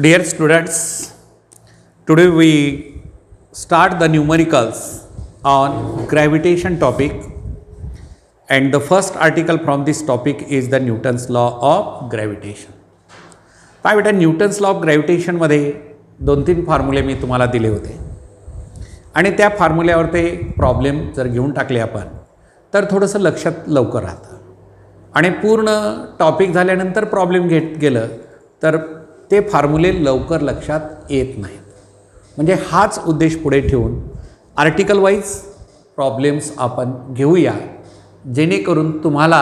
Dear students, today we start the numericals on gravitation topic, and the first article from this topic is the Newton's law of gravitation. पहा बेटा, Newton's law of gravitation मध्ये 2-3 फॉर्म्युले मी तुम्हाला दिले होते आणि त्या फॉर्म्युल्यावर ते प्रॉब्लेम जर घेऊन टाकले आपण तर थोडंसं लक्षात लवकर राहतं आणि पूर्ण टॉपिक झाल्यानंतर प्रॉब्लेम घेत गेलं तर ते फॉर्म्युले लवकर लक्षात येत नाहीत. म्हणजे हाच उद्देश पुढे ठेवून आर्टिकल वाईज प्रॉब्लेम्स आपण घेऊया, जेणेकरून तुम्हाला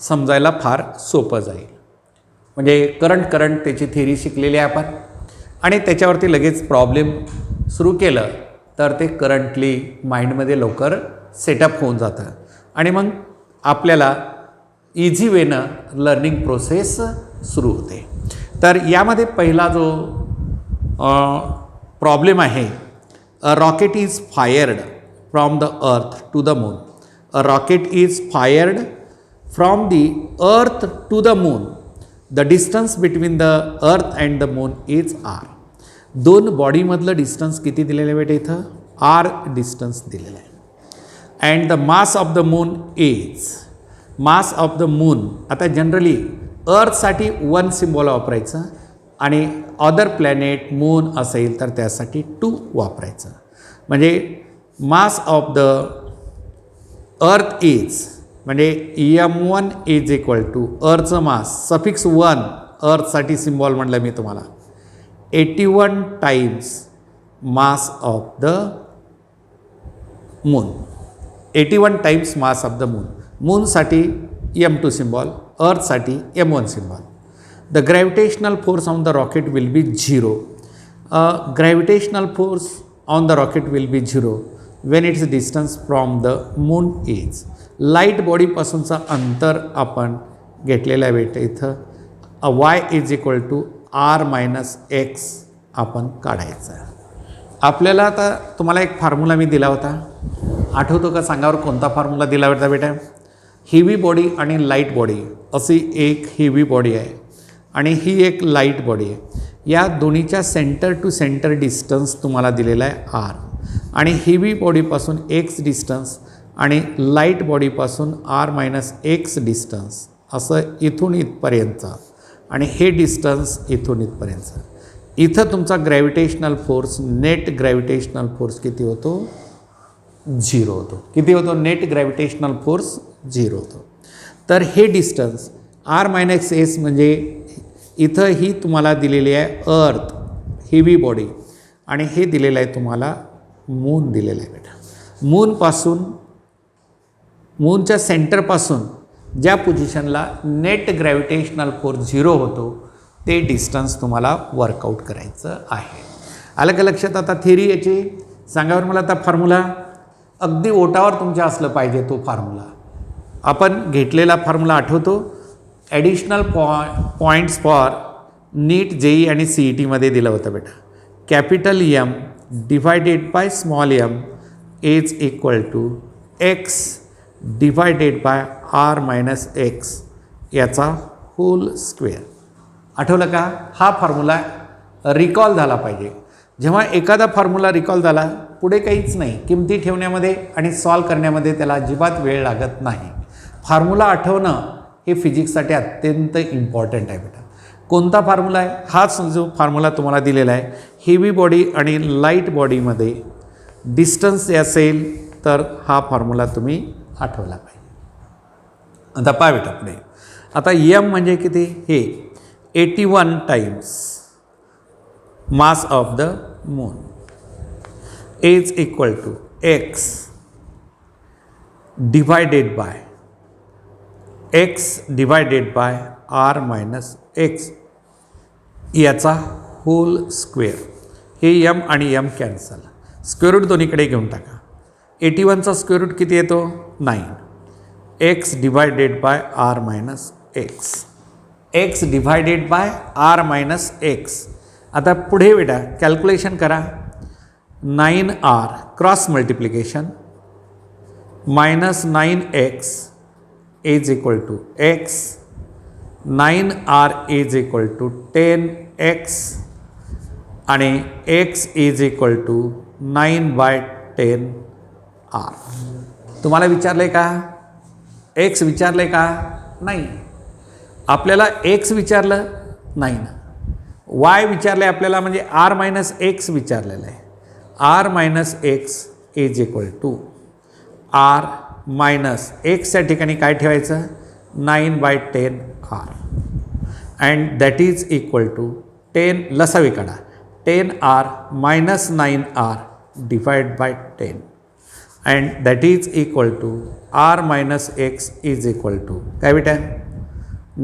समजायला फार सोपं जाईल. म्हणजे करंट त्याची थिअरी शिकलेली आहे आपण आणि त्याच्यावरती लगेच प्रॉब्लेम सुरू केलं तर ते करंटली माइंडमध्ये लवकर सेटअप होऊन जातं आणि मग आपल्याला इझी वेनं लर्निंग प्रोसेस सुरू होते. तर यामध्ये पहिला जो प्रॉब्लेम आहे, a rocket is fired from the earth to the moon. A rocket is fired from the earth to the moon. The distance between the earth and the moon is r. दोन बॉडीमधलं distance किती दिलेलं आहे बेटा? इथं R distance दिलेलं आहे. And the mass of the moon is, mass of the moon, आता जनरली अर्थसाठी 1 सिम्बॉल वापरायचं आणि अदर प्लॅनेट मून असेल तर त्यासाठी 2 वापरायचं. म्हणजे mass of the earth is, म्हणजे m1 इज इक्वल टू अर्थचं मास सफिक्स 1 अर्थसाठी सिम्बॉल म्हटलं मी तुम्हाला 81 times mass of the moon. 81 times mass of the moon. मूनसाठी m2 सिम्बॉल, अर्थसाठी m1 symbol. The gravitational force on the rocket will be 0. Gravitational force on the rocket will be 0 when it's distance from the moon is. Light बॉडीपासूनचं अंतर आपण घेतलेलं आहे बेटा इथं y is equal to r minus x आपण काढायचं. आपल्याला आता तुम्हाला एक फॉर्म्युला मी दिला होता, आठवतो का? सांगावर कोणता फॉर्म्युला दिला होता बेटा? हेवी बॉडी आणि लाईट बॉडी अशी एक हेवी बॉडी आहे आणि ही एक लाईट बॉडी आहे. या दोन्हीच्या सेंटर टू सेंटर डिस्टन्स तुम्हाला दिलेला आहे r आणि हेवी बॉडीपासून x डिस्टन्स आणि लाईट बॉडीपासून r मायनस x डिस्टन्स असं इथून इथपर्यंत आणि हे डिस्टन्स इथून इथपर्यंत. इथं तुमचा gravitational force, net gravitational force किती होतो? 0 होतो. किती होतो? नेट ग्रॅव्हिटेशनल फोर्स 0 होतो. तर हे डिस्टन्स r मायनस एस म्हणजे इथं ही तुम्हाला दिलेली आहे अर्थ हेवी बॉडी आणि हे दिलेलं आहे तुम्हाला मून दिलेलं आहे बेटा. मूनपासून, मूनच्या सेंटरपासून ज्या पोझिशनला नेट ग्रॅव्हिटेशनल फोर्स 0 होतो ते डिस्टन्स तुम्हाला वर्कआउट करायचं आहे. आलं का लक्षात? आता थिअरी याची सांगावर मला आता फॉर्म्युला अगदी ओटावर तुमच्या असलं पाहिजे. तो फॉर्म्युला आपण घेतलेला फॉर्म्युला आठवतो? Additional points for NEET, JEE आणि CETमध्ये दिलं होतं बेटा. Capital M divided by small m is equal to x divided by r minus x याचा होल स्क्वेअर. आठवलं का? हा फॉर्म्युला रिकॉल झाला पाहिजे. जेव्हा एखादा फॉर्म्युला रिकॉल झाला पुढे काहीच नाही, किमती ठेवण्यामध्ये आणि सॉल्व करण्यामध्ये त्याला अजिबात वेळ लागत नाही. फॉर्म्युला आठवणं हे फिजिक्ससाठी अत्यंत इम्पॉर्टंट आहे बेटा. कोणता फॉर्म्युला आहे? हाच जो फॉर्म्युला तुम्हाला दिलेला आहे. हेवी बॉडी आणि लाईट बॉडीमध्ये डिस्टन्स असेल तर हा फॉर्म्युला तुम्ही आठवला पाहिजे. आता पहा बेटा पुढे. आता m म्हणजे किती? हे 81 times mass of the moon is equal to x divided by r minus x याचा होल स्क्वेअर. हे m आणि m कॅन्सल, स्क्वेअर रूट दोन्हीकडे घेऊन टाका. 81चा स्क्वेअर रूट किती येतो? 9. x divided by r minus x. x divided by r minus x. आता पुढे बेटा कॅल्क्युलेशन करा. 9r cross multiplication minus 9x is equal to x. 9r is equal to 10x आणि x is equal to 9/10 r. तुम्हाला विचारलं आहे का? x विचारलं आहे का? नाही. आपल्याला x विचारलं नाही ना. y विचारलं आहे आपल्याला, म्हणजे r मायनस x विचारलेलं आहे. r minus x is equal to r minus एक्सच्या ठिकाणी काय ठेवायचं? 9/10 r and that is equal to 10 लसावी काढा 10r minus 9r divide by 10 and that is equal to r minus x is equal to काय बेटा?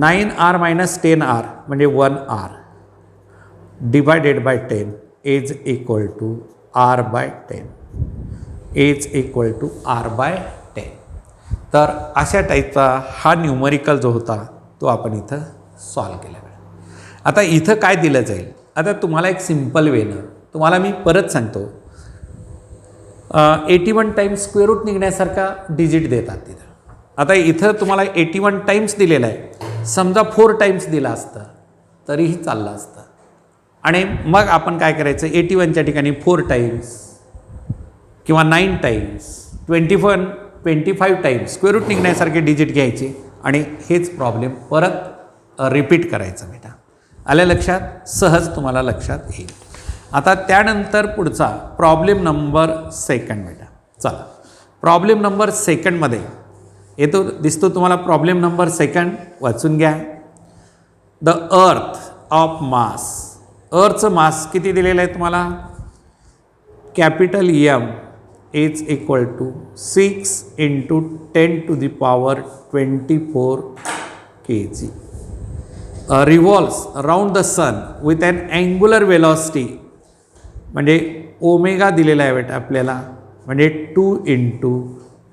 9r मायनस 10r म्हणजे 1r divided by 10 is equal to r by 10 is equal to r by 10. तर अशा टाईपचा हा numerical जो होता तो आपण इथं सॉल्व केला. आता इथं काय दिलं जाईल? आता तुम्हाला एक सिम्पल वेनं तुम्हाला मी परत सांगतो, 81 टाईम्स स्क्वेअर रूट निघण्यासारखा डिजिट देतात तिथं. आता इथं तुम्हाला 81 टाईम्स दिलेला आहे. समजा 4 टाईम्स दिला असतं तरीही चाललं असतं. आणि मग आपण काय करायचं? 81च्या ठिकाणी 4 टाईम्स किंवा 9 टाईम्स 25 टाईम्स स्क्वेअर रूट निघण्यासारखे डिजिट घ्यायचे आणि हेच प्रॉब्लेम परत रिपीट करायचं बेटा. आलं लक्षात? सहज तुम्हाला लक्षात येईल. आता त्यानंतर पुढचा प्रॉब्लेम नंबर 2 बेटा. चला, प्रॉब्लेम नंबर 2मध्ये येतो, दिसतो तुम्हाला प्रॉब्लेम नंबर 2. वाचून घ्या. द अर्थ ऑफ मास, अर्थचं मास किती दिलेलं आहे तुम्हाला? Capital M is equal to 6 × 10⁻24 kg. Revolves around the sun with an angular velocity, म्हणजे ओमेगा दिलेला आहे बेटा आपल्याला, म्हणजे 2 ×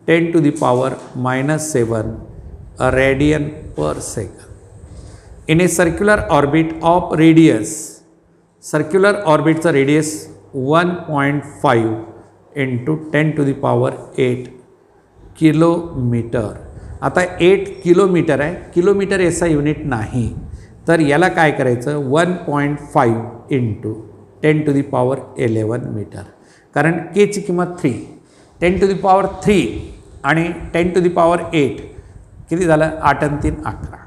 10⁻⁻7 radian per second in a circular orbit of radius. Circular ऑर्बिटचा रेडियस 1.5 × 10⁸ किलोमीटर. आता 8 किलोमीटर आहे, किलोमीटर याचा युनिट नाही, तर याला काय करायचं? 1.5 × 10⁻11 मीटर. कारण केची किंमत 3, 10⁻3 आणि 10⁸ किती झालं? 8 आणि 3 11.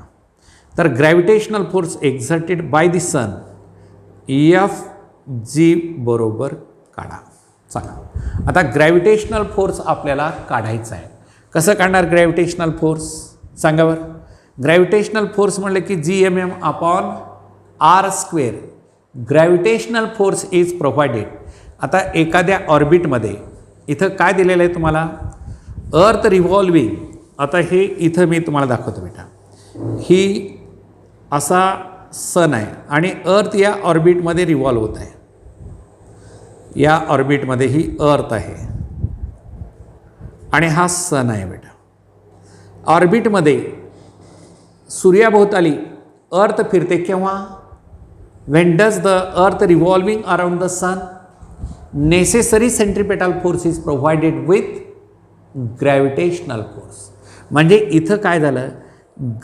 तर gravitational force exerted by the sun Fg बरोबर काढा. चला, आता ग्रॅव्हिटेशनल फोर्स आपल्याला काढायचा आहे. कसं काढणार ग्रॅव्हिटेशनल फोर्स? सांगा बरं. ग्रॅव्हिटेशनल फोर्स म्हटलं की Gmm/r². Gravitational force is provided. आता एखाद्या ऑर्बिटमध्ये इथं काय दिलेलं आहे तुम्हाला? अर्थ रिव्हॉल्विंग. आता हे इथं मी तुम्हाला दाखवतो बेटा. ही असा सन आहे आणि अर्थ या ऑर्बिटमध्ये रिव्हॉल्व होत आहे. या ऑर्बिटमध्ये ही अर्थ आहे आणि हा सन आहे बेटा. ऑर्बिटमध्ये सूर्याभोवताली अर्थ फिरते केव्हा? When does the earth revolving around the sun, necessary centripetal force is provided with gravitational force. म्हणजे इथं काय झालं?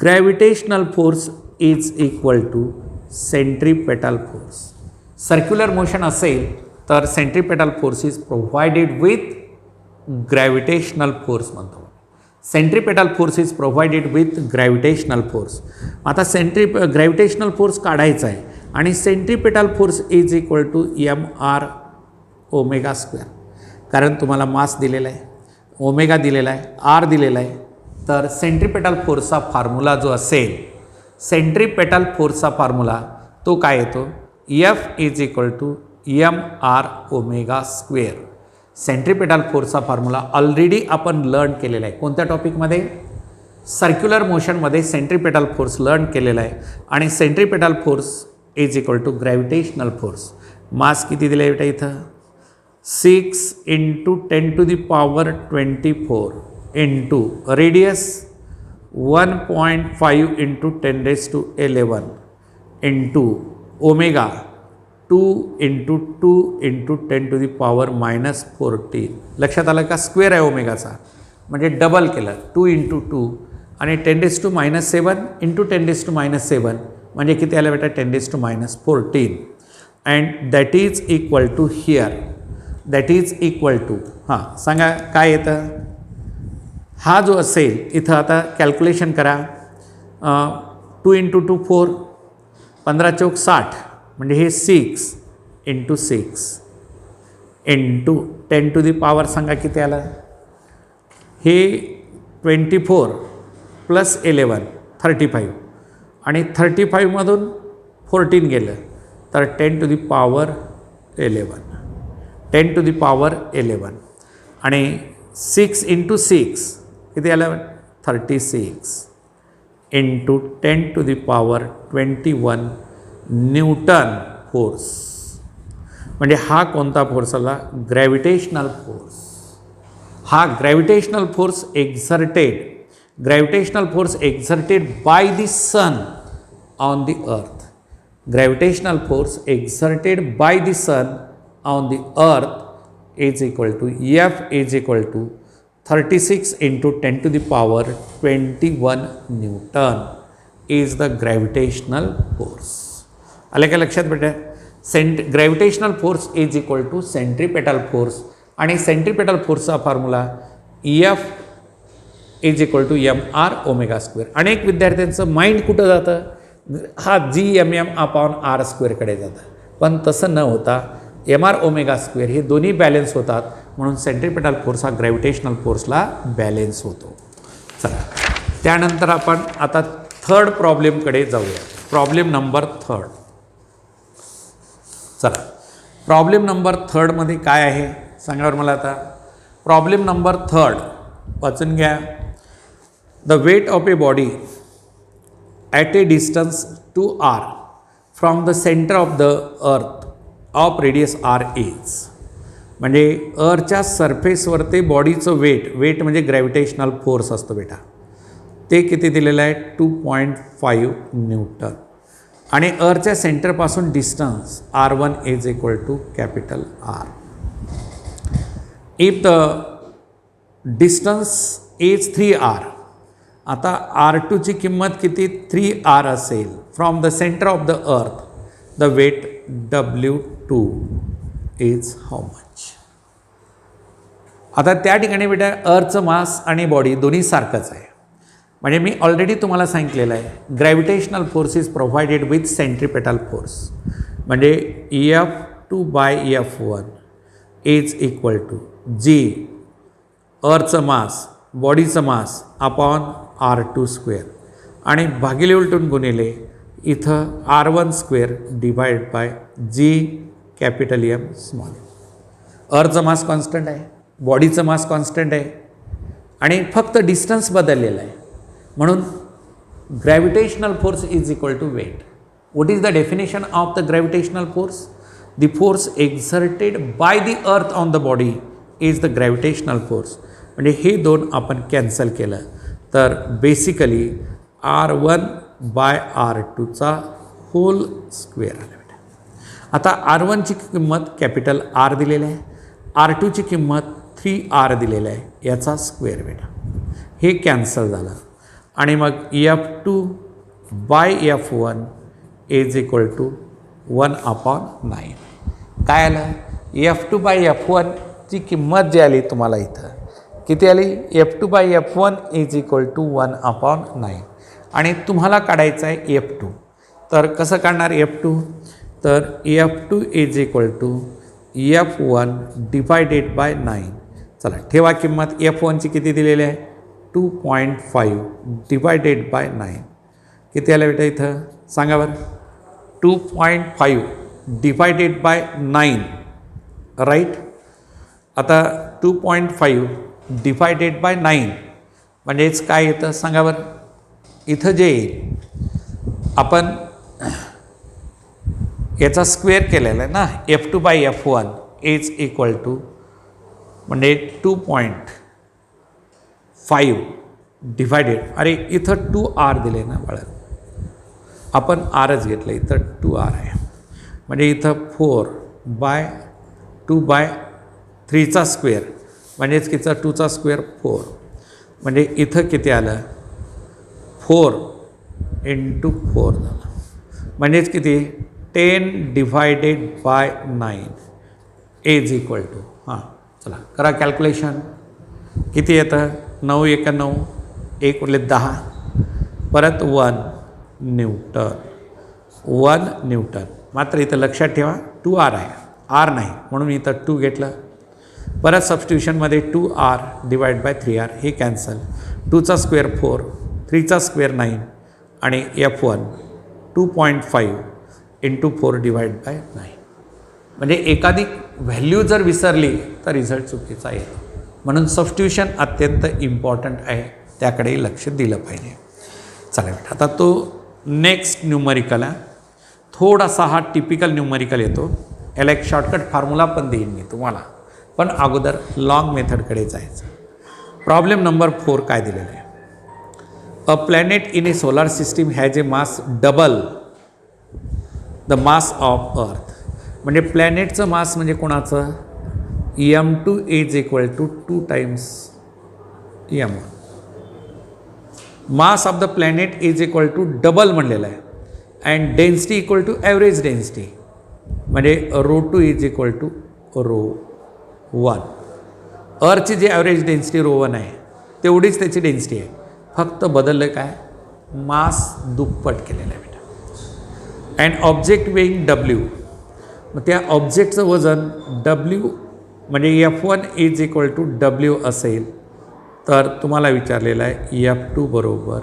Gravitational force is equal to centripetal force. Circular motion असेल तर centripetal force is provided with gravitational force म्हणतो. Centripetal force is provided with gravitational force. आता gravitational force काढायचा आहे आणि centripetal force is equal to mr². कारण तुम्हाला मास दिलेला आहे, ओमेगा दिलेला आहे, आर दिलेला आहे. तर सेंट्रिपेटल फोर्सचा फॉर्म्युला जो असेल, सेंट्रिपेटल फोर्सचा फॉर्म्युला तो काय येतो? F is equal to mr². Centripetal फोर्सचा फॉर्म्युला ऑलरेडी आपण लर्न केलेला आहे. कोणत्या टॉपिकमध्ये? सर्क्युलर मोशनमध्ये सेंट्रिपेटल फोर्स लर्न केलेला आहे. आणि centripetal force is equal to gravitational force. Mass किती दिलं आहे बेटा इथं? 6 × 10⁻24 इंटू रेडियस 1.5 × 10⁻11 इंटू ओमेगा 2 × 2 × 10⁻⁻14. लक्षात आलं का? स्क्वेअर आहे ओमेगाचा, म्हणजे डबल केलं 2 × 2 आणि 10⁻⁻7 × 10⁻⁻7 म्हणजे किती आलं बेटा? 10⁻14. And that is equal to here, that is equal to, हां सांगा काय येतं. हा जो असेल इथं आता कॅल्क्युलेशन करा. 2 × 2 4, 15 चौक 60, म्हणजे हे 6 × 6 इंटू 10 टू दी पॉवर सांगा किती आलं. हे 24 प्लस 11 35, आणि 35मधून 14 गेलं तर 10 to the power 11, 10 to the power 11, आणि 6 × 6 किती आलं 36 into 10 to the power 21 newton force. म्हणजे हा कोणता फोर्स आला, ग्रॅव्हिटेशनल फोर्स. हा gravitational force exerted by the sun on the earth. Gravitational force exerted by the sun on the earth is equal to F is equal to 36 × 10 to the power 21 newton is the gravitational force. आले का लक्षात बेटा. Gravitational force is equal to centripetal force, आणि centripetal फोर्सचा formula F is equal to mr². अनेक विद्यार्थ्यांचं mind कुठं जातं, हा Gmm/r² कडे जातं, पण तसं न होता mr², हे दोन्ही बॅलेन्स होतात, म्हणून सेंट्रिपेटल फोर्स हा ग्रॅव्हिटेशनल फोर्सला बॅलेन्स होतो. चला त्यानंतर आपण आता थर्ड प्रॉब्लेमकडे जाऊया. Problem number 3. चला प्रॉब्लेम नंबर 3मध्ये काय आहे सांगा मला. आता प्रॉब्लेम नंबर 3 वाचून घ्या. The weight of a body at a distance 2r from the centre of the earth of radius r is. म्हणजे अर्थच्या सरफेसवर ते बॉडीचं वेट म्हणजे ग्रॅव्हिटेशनल फोर्स असतो बेटा, ते किती दिलेलं आहे 2.5 न्यूटन, आणि अर्थच्या सेंटरपासून distance r1 is equal to capital R. If the distance is 3r, आता r2ची किंमत किती 3r असेल, from the centre of the earth the weight W2 is how much. आता त्या ठिकाणी बेटा अर्थचं मास आणि बॉडी दोन्ही सारखंच आहे. म्हणजे मी ऑलरेडी तुम्हाला सांगितलेलं आहे gravitational force is provided with centripetal force, म्हणजे F2/F1 is equal to G अर्थचं मास बॉडीचं मास अपॉन r2², आणि भागिले उलटून गुणिले इथं r1² divide by G capital M small. अर्थचं मास कॉन्स्टंट आहे, बॉडीचं मास कॉन्स्टंट आहे, आणि फक्त डिस्टन्स बदललेला आहे, म्हणून gravitational force is equal to weight. What is the definition of the gravitational force? The force exerted by the earth on the body is the gravitational force. म्हणजे हे दोन आपण कॅन्सल केलं तर बेसिकली r1/r2 होल स्क्वेअर आला बेटा. आता r1ची किंमत कॅपिटल R दिलेलं आहे, r2ची किंमत 3r दिलेलं आहे, याचा स्क्वेअर बेटा. हे कॅन्सल झालं, आणि मग F2/F1 इज इक्वल टू 1/9. काय आलं F2/F1 ची किंमत जी आली तुम्हाला इथं किती आली, F2/F1 इज इक्वल टू 1/9, आणि तुम्हाला काढायचं आहे F2. तर कसं काढणार F2, तर F2 is equal to F1 divided by 9. चला ठेवा किंमत. F1ची किती दिलेली आहे 2.5 डिवायडेड बाय 9 किती आलं बेटा इथं सांगा बरं. 2.5 डिवायडेड बाय 9 राईट. आता 2.5 डिवायडेड बाय 9 म्हणजेच काय येतं सांगा बरं. इथं जे येईल आपण याचा स्क्वेअर केलेला आहे ना, F2/F1 इज इक्वल टू म्हणजे 2.5 डिवायडेड, अरे इथं 2r दिले ना बाळा, आपण rच घेतलं, इथं 2r आहे, म्हणजे इथं 4/2/3चा स्क्वेअर म्हणजेच किती 2चा स्क्वेअर 4, म्हणजे इथं किती आलं 4 × 4 झालं, म्हणजेच किती 10 divided by 9 is equal to, हां चला करा कॅल्क्युलेशन. किती येतं? 9 एका 9, 1 उरले 10, परत 1 न्यूटन, 1 न्यूटन. मात्र इथं लक्षात ठेवा 2R आहे, R नाही, म्हणून इथं 2 घेतलं. परत सबस्टिट्यूशनमध्ये 2R डिवाइड बाय 3R हे कॅन्सल. 2चा स्क्वेअर 4, 3चा स्क्वेअर 9 आणि F1 2.5 इंटू 4 डिवाइड बाय 9. म्हणजे एखादी व्हॅल्यू जर विसरली तर रिझल्ट चुकीचा येतो. म्हणून सबस्टिट्यूशन अत्यंत इम्पॉर्टंट आहे, त्याकडेही लक्ष दिलं पाहिजे. चला बेटा, आता तो नेक्स्ट न्यूमरिकल आहे. थोडासा हा टिपिकल न्यूमरिकल येतो. याला एक शॉर्टकट फॉर्म्युला पण देईन मी तुम्हाला, पण अगोदर लॉंग मेथडकडे जायचं. प्रॉब्लेम नंबर 4 काय दिलेलं आहे? A planet in a solar system has a mass double the mass of earth. म्हणजे प्लॅनेटचं मास म्हणजे कोणाचं? M2 is equal to 2 times M1. Mass of the planet is equal to double म्हणलेलं आहे. And density equal to average density, म्हणजे ρ2 is equal to ρ1. अर्थची जी average density ρ1 आहे तेवढीच त्याची डेन्सिटी आहे, फक्त बदललं काय? मास दुप्पट केलेलं आहे बेटा. अँड ऑब्जेक्ट वेईंग W, मग त्या ऑब्जेक्टचं वजन W म्हणजे F1 is equal to W असेल तर तुम्हाला विचारलेलं आहे F2 बरोबर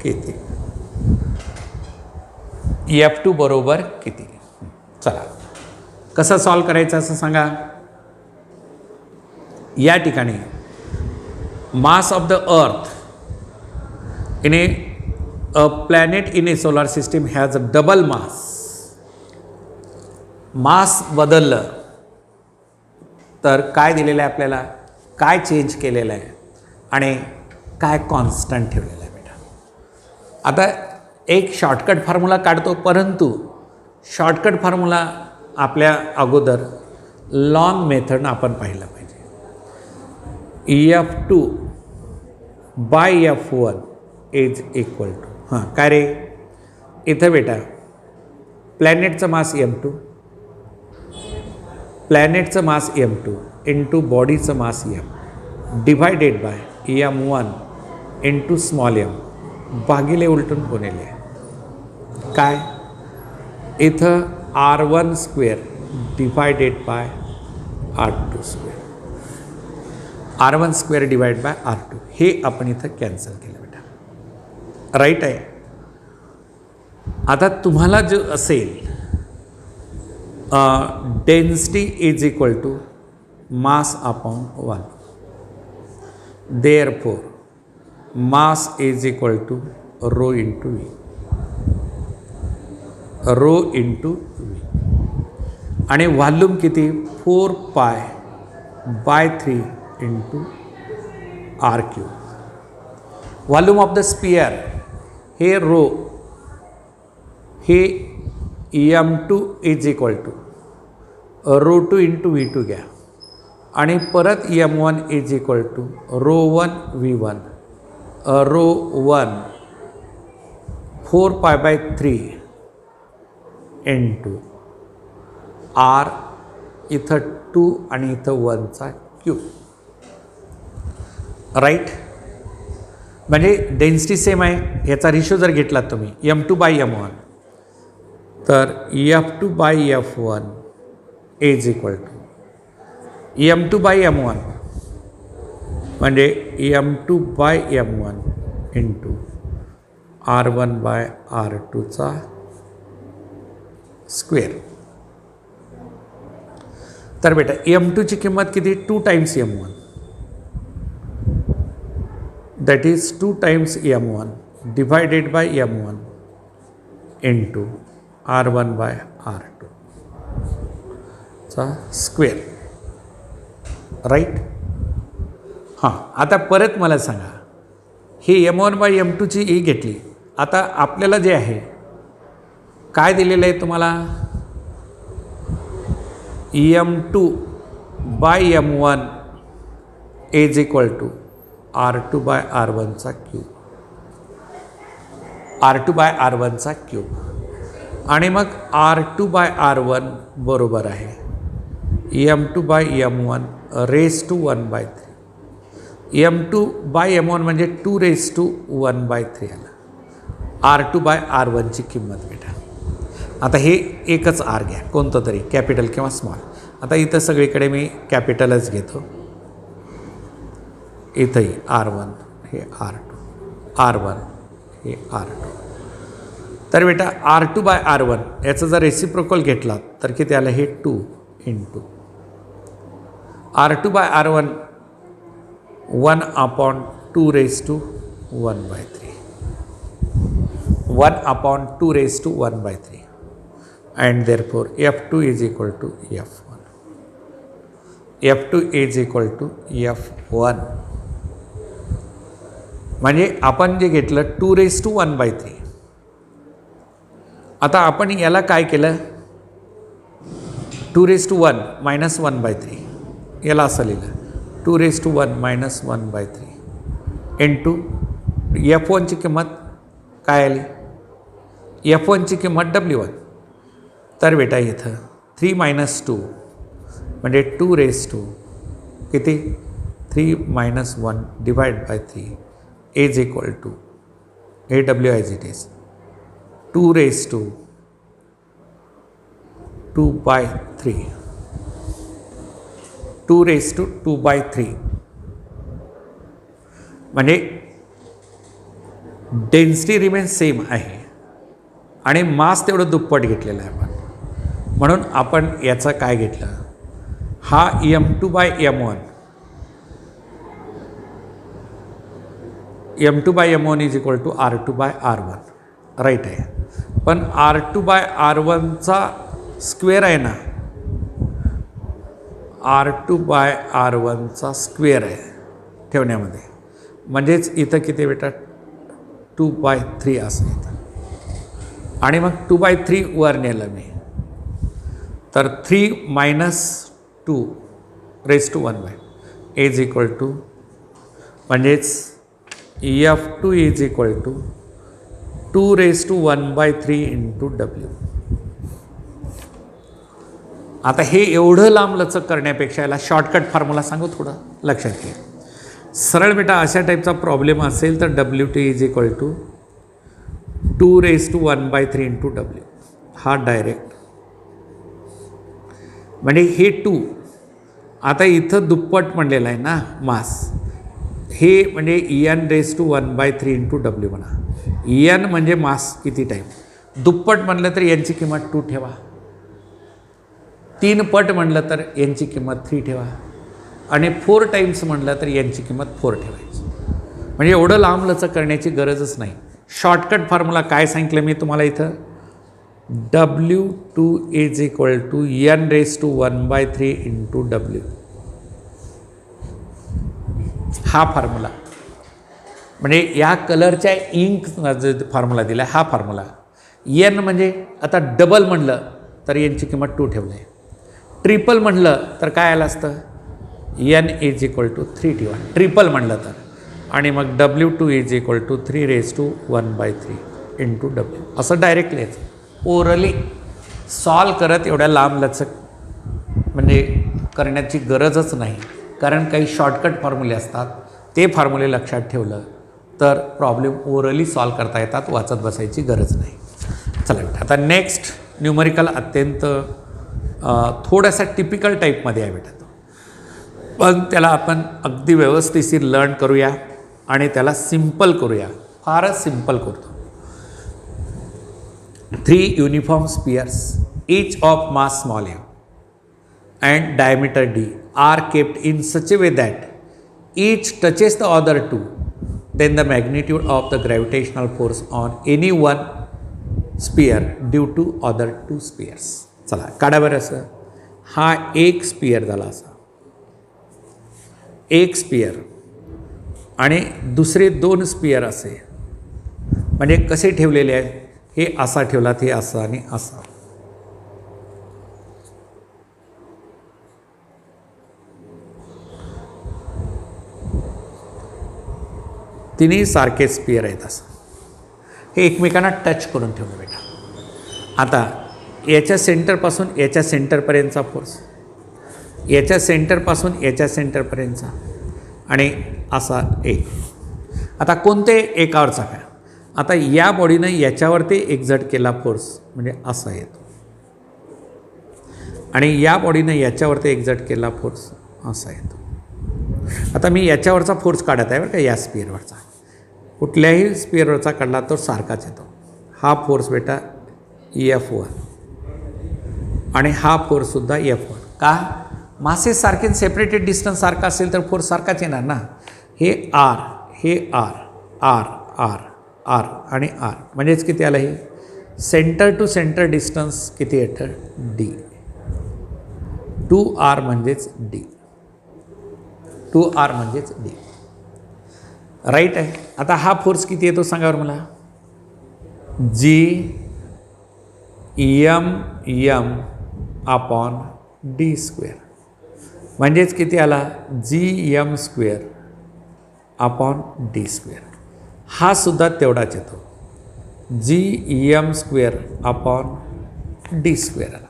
किती? F2 बरोबर किती? चला कसं सॉल्व करायचं असं सांगा. या ठिकाणी mass of the earth in a planet in a solar system has a double mass. Mass बदललं तर काय दिलेलं आहे आपल्याला? काय चेंज केलेलं आहे आणि काय कॉन्स्टंट ठेवलेलं आहे बेटा? आता एक शॉर्टकट फॉर्म्युला काढतो, परंतु शॉर्टकट फॉर्म्युला आपल्या अगोदर लॉंग मेथडनं आपण पाहिलं पाहिजे. F2 by F1 is equal to, हां काय रे? इथं बेटा प्लॅनेटचं मास M2, प्लॅनेटचं मास M2 इंटू बॉडीचं मास M divided by M1 into small m भागिले उलटून गुणिले काय? इथं R1 square divided by R2 square, R1 square divide by R2 हे आपण इथं कॅन्सल केलं बेटा. राईट आहे. आता तुम्हाला जो असेल density is equal to mass upon 1, therefore mass is equal to rho into v, rho into v. आणि व्हॉल्यूम किती? 4 pi by 3 into r cube. Volume of the sphere हे रो, हे M2 is equal to ρ2 into V2 घ्या आणि परत M1 is equal to ρ1 V1, ρ1 4 pi by 3 into R, इथं 2 आणि इथं 1चा क्यूब. राईट. म्हणजे डेन्सिटी सेम आहे. ह्याचा रेशो जर घेतलात तुम्ही M2 बाय M1 तर F2 by F1 is equal to M2 by M1 म्हणजे M2 by M1 into R1 by R2चा स्क्वेअर. तर बेटा M2ची किंमत किती? 2 times M1, that is 2 times M1 divided by M1 into R1 by R2 चा square. Right. हां, आता परत मला सांगा, हे M1 बाय M2ची ई घेतली. आता आपल्याला जे आहे काय दिलेलं आहे तुम्हाला? M2 by M1 is equal to R2 by R1चा क्यूब, R2 बाय R1चा क्यूब. आणि मग R2/R1 बरोबर आहे M2/M1 रेस टू 1/3. M2/M1 म्हणजे 2⁻⁴ आला. R2/R1ची किंमत बेटा. आता हे एकच R घ्या, कोणतं तरी कॅपिटल किंवा स्मॉल. आता इथं सगळीकडे मी कॅपिटलच घेतो. इथंही R1 हे R2, R1 हे R2. तर बेटा R2/R1 याचं जर रेसिप्रोकल घेतला तर किती आलं, हे 2 × R2/R1 1/2⁻⁴. 1/2⁻⁴. And therefore F2 is equal to F1. F2 is equal to F1. म्हणजे आपण जे घेतलं 2⁻⁴. आता आपण याला काय केलं, 2⁻1 - 1/3 याला असं लिहिलं 2⁻1 - 1/3 इंटू F1ची किंमत काय आली, F1ची किंमत W1. तर बेटा इथं 3 - 2 म्हणजे 2 किती 3 - 1/3 इज इक्वल टू हे W ॲज इट इज 2⁻²/3 2⁻²/3 म्हणजे डेन्सिटी रिमेन्स सेम आहे आणि मास तेवढं दुप्पट घेतलेलं आहे आपण. म्हणून आपण याचं काय घेतलं, हा M2/M1 M2/M1 is equal to R2/R1 right आहे. पण R2/R1चा स्क्वेअर आहे ना, R2/R1चा स्क्वेअर आहे ठेवण्यामध्ये, म्हणजेच इथं किती बेटा 2/3 असं येतं. आणि मग 2/3 वर नेलं मी तर 3 - 2⁻1 इज इक्वल टू म्हणजेच F2 is equal to 2⁻⁴ into W. आता हे एवढं लांब लचक करण्यापेक्षा याला शॉर्टकट फॉर्म्युला सांगू, थोडं लक्षात घ्या. सरळ बेटा अशा टाईपचा प्रॉब्लेम असेल तर WT is equal to 2⁻⁴ into W. हा डायरेक्ट म्हणजे हे 2 आता इथं दुप्पट म्हणलेलं आहे ना मास, हे म्हणजे En⁻⁴ इंटू W म्हणा. En म्हणजे मास किती टाईम, दुप्पट म्हणलं तर यांची किंमत 2 ठेवा, 3 पट म्हणलं तर यांची किंमत 3 ठेवा आणि 4 टाईम्स म्हणलं तर यांची किंमत 4 ठेवायची. म्हणजे एवढं लांब लचक करण्याची गरजच नाही. शॉर्टकट फॉर्म्युला काय सांगितलं मी तुम्हाला इथं, W2 is equal to N⁻⁴ into W. हा फॉर्म्युला म्हणजे या कलरच्या इंक जो फॉर्म्युला दिला हा फॉर्म्युला. N म्हणजे आता डबल म्हणलं तर यांची किंमत 2 ठेवलं आहे, ट्रिपल म्हणलं तर काय आलं असतं N इज इक्वल टू 3 ठेवा ट्रिपल म्हणलं तर, आणि मग W2 is equal to 3⁻⁴ into W. असं डायरेक्ट लिहायचं, ओरली सॉल्व करत एवढ्या लांब लचक म्हणजे करण्याची गरजच नाही. कारण काही शॉर्टकट फॉर्म्युले असतात, ते फॉर्म्युले लक्षात ठेवलं तर प्रॉब्लेम ओरली सॉल्व करता येतात, वाचत बसायची गरज नाही. चला बेटा आता नेक्स्ट न्यूमरिकल अत्यंत थोडासा टिपिकल टाईपमध्ये आहे बेटा तो, पण त्याला आपण अगदी व्यवस्थितशीर लर्न करूया आणि त्याला सिम्पल करूया, फारच सिम्पल करतो. 3 uniform spheres each of mass small m and diameter d are kept in such a way that each touches the other two, then the magnitude of the gravitational force on any one sphere due to other two spheres. चला काढा बरं असं, हा एक sphere झाला असा, एक sphere आणि दुसरे 2 स्पियर असे, म्हणजे कसे ठेवलेले आहे, हे असा ठेवला, हे असं आणि असा. तिन्ही सारखे स्पियर आहेत असं, हे एकमेकांना टच करून ठेवलं बेटा. आता याच्या सेंटरपासून याच्या सेंटरपर्यंतचा फोर्स, याच्या सेंटरपासून याच्या सेंटरपर्यंतचा, आणि असा एक. आता कोणते एकावरचा काय? आता या बॉडीनं याच्यावरती एक्झर्ट केला फोर्स म्हणजे असा येतो, आणि या बॉडीनं याच्यावरती एक्झर्ट केला फोर्स असा येतो. आता मी याच्यावरचा फोर्स काढत आहे बरं का, या स्पिअरवरचा. कुठल्याही स्पिअरवरचा काढला तो सारखाच येतो. हा फोर्स बेटा F1 आणि हा फोर्ससुद्धा F1. का? मासेस सारखे सेपरेटेड डिस्टन्स सारखा असेल तर फोर्स सारखाच येणार ना. हे R, हे R, R, R, R आणि R म्हणजेच किती आलं हे? सेंटर टू सेंटर डिस्टन्स किती येतं? D. 2R म्हणजेच D. 2R म्हणजेच D. राईट आहे. आता हा फोर्स किती येतो सांगा बरं मला? G M upon D square म्हणजेच किती आला? GM square upon D square. हा सुद्धा तेवढाच येतो, GM square upon D square आला.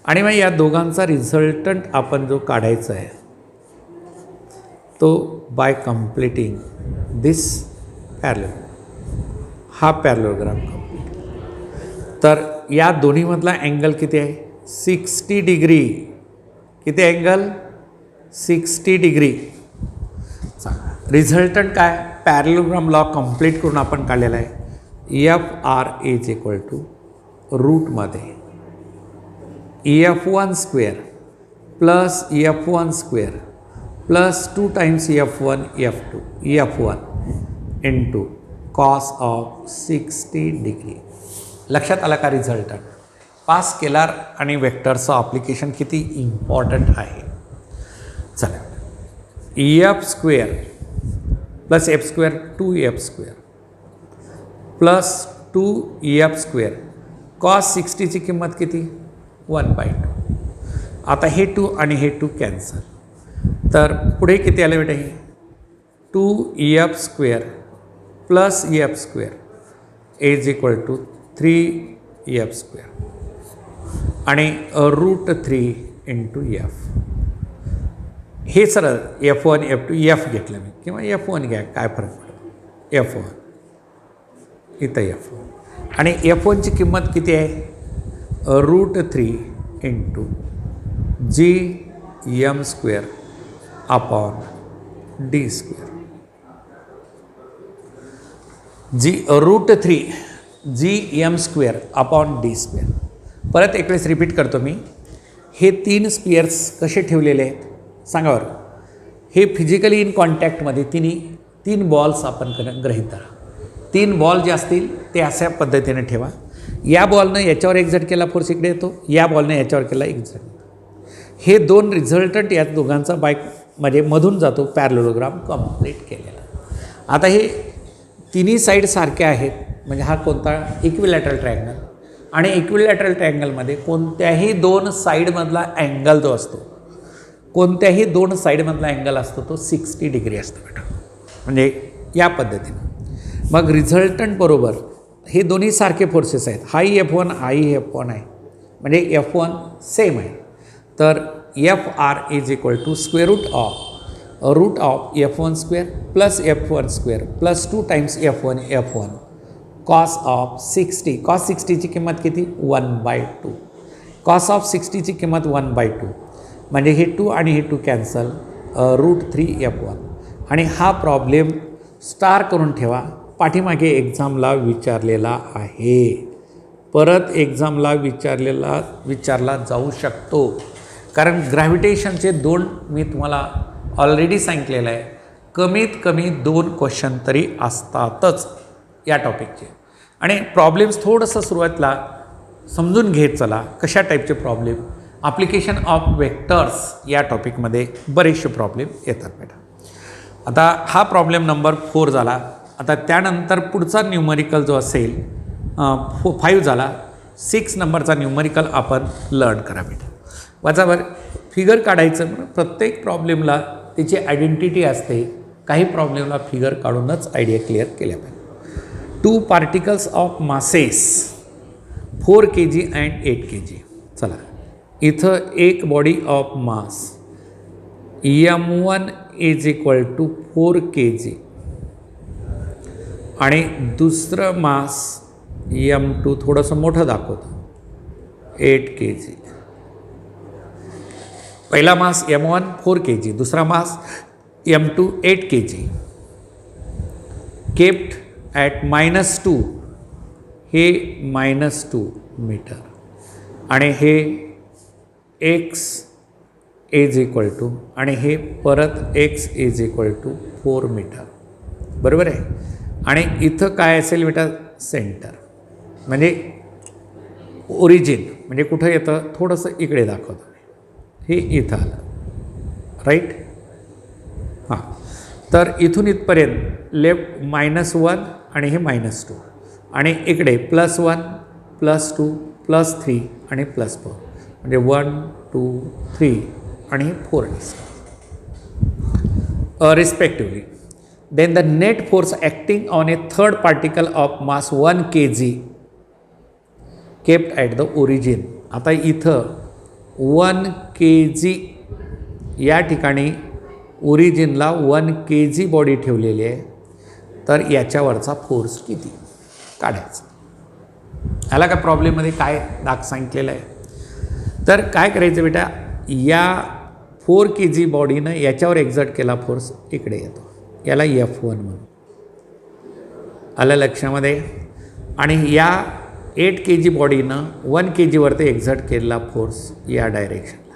आणि मग या दोघांचा रिझल्टंट आपण जो काढायचा आहे तो बाय कम्प्लिटिंग दिस पॅरलल, हा पॅरलोग्राम कम्प्लीट. तर या दोन्हीमधला अँगल किती आहे? 60 डिग्री. किती अँगल? 60 डिग्री. रिझल्टंट काय? पॅरलोग्राम लॉ कम्प्लीट करून आपण काढलेला आहे. FR इज इक्वल टू रूटमध्ये F1 square plus F1 square plus 2 times F1 F1 into cos of 60 degree. लक्षात आला का रिझल्टंट? पहा स्केलार आणि वेक्टरचं ॲप्लिकेशन किती इम्पॉर्टंट आहे. चला, F square plus F square 2F square plus 2F square cos 60ची किंमत किती? 1/2. आता हे 2 आणि हे 2 कॅन्सल. तर पुढे किती आलं बेटा? हे 2F square plus F square is equal to 3F square आणि √3 इंटू F. हे सरळ F1 F2 F घेतलं मी, किंवा F1 घ्या, काय फरक पडतो? F1 इथं F1 आणि F1ची किंमत किती आहे? √3 into GM square upon D square. √3 GM square upon D square. परत एक वेळेस रिपीट करतो मी. हे 3 स्पियर्स कसे ठेवलेले आहेत सांगा बरं. हे फिजिकली इन कॉन्टॅक्टमध्ये 3 बॉल्स आपण गृहीत धरा. 3 बॉल जे असतील ते अशा पद्धतीने ठेवा. या बॉलनं याच्यावर एक्झर्ट केला फोर्स इकडे येतो, या बॉलनं याच्यावर केला एक्झर्ट. हे 2 रिझल्टंट या दोघांचा म्हणजे मधून जातो पॅरलोग्राम कंप्लीट केलेला. आता हे तिन्ही साईड सारखे आहेत म्हणजे हा कोणता? Equilateral triangle. आणि इक्विलॅटरल ट्रायंगलमध्ये कोणत्याही 2 साईडमधला अँगल जो असतो, कोणत्याही 2 साईडमधला अँगल असतो तो 60 डिग्री असतो बेटा. म्हणजे या पद्धतीनं मग रिझल्टंट बरोबर हे दोन्ही सारखे फोर्सेस आहेत. हाही F1 हाही F1 आहे म्हणजे F1 सेम आहे. तर FR is equal to square root of F1 square plus F1 square plus 2 times F1 cos of 60. Cos 60ची किंमत किती? 1/2. कॉस ऑफ 60ची किंमत 1/2 म्हणजे हे 2 आणि हे 2 कॅन्सल, √3 F1. आणि हा प्रॉब्लेम स्टार करून ठेवा. पाठीमागे एक्झामला विचारलेला आहे, परत एक्झामला विचारला जाऊ शकतो. कारण ग्रॅव्हिटेशनचे 2 मी तुम्हाला ऑलरेडी सांगितलेलं आहे, कमीत कमी 2 क्वेश्चन तरी असतातच या टॉपिकचे. आणि प्रॉब्लेम्स थोडंसं सुरुवातीला समजून घेत चला कशा टाईपचे प्रॉब्लेम. ॲप्लिकेशन ऑफ वेक्टर्स या टॉपिकमध्ये बरेचसे प्रॉब्लेम येतात बेटा. आता हा प्रॉब्लेम नंबर 4 झाला. आता त्यानंतर पुढचा न्यूमरिकल जो असेल 5 झाला. 6 नंबरचा न्यूमरिकल आपण लर्न करा बेटा. वाचावर फिगर काढायचं. प्रत्येक प्रॉब्लेमला त्याची आयडेंटिटी असते. काही प्रॉब्लेमला फिगर काढूनच आयडिया क्लिअर केल्या पाहिजे. 2 particles of masses 4 kg and 8 kg. चला, इथं एक body of mass m1 is equal to 4 kg आणि दुसरं मास m2 थोडंसं मोठं दाखवतं 8 kg. पहिला मास m1 4 kg, दुसरा मास m2 8 kg. केप्ट ॲट -2, हे -2 मीटर आणि हे x इज इक्वल टू आणि हे परत x is equal to 4 metre. बरोबर आहे. आणि इथं काय असेल बेटा, सेंटर म्हणजे ओरिजिन म्हणजे कुठं येतं, थोडंसं इकडे दाखवतो, हे इथं आलं. राईट. हां, तर इथून इथपर्यंत लेफ्ट -1 आणि हे -2 आणि इकडे +1 +2 +3 आणि +4 म्हणजे 1 2 3 आणि 4 respectively. Then the net force acting on a third particle of mass 1 kg kept at the origin. आता इथं 1 kg या ठिकाणी ओरिजिनला 1 kg बॉडी ठेवलेली आहे, तर याच्यावरचा फोर्स किती काढायचा. याला काय प्रॉब्लेममध्ये काय दाग सांगितलेलं आहे. तर काय करायचं बेटा, या 4 kg बॉडीनं याच्यावर एक्झर्ट केला फोर्स इकडे येतो, याला F1 म्हणून. आलं लक्षामध्ये. आणि या 8 kg बॉडीनं 1 kg वरती एक्झर्ट केलेला फोर्स या डायरेक्शनला,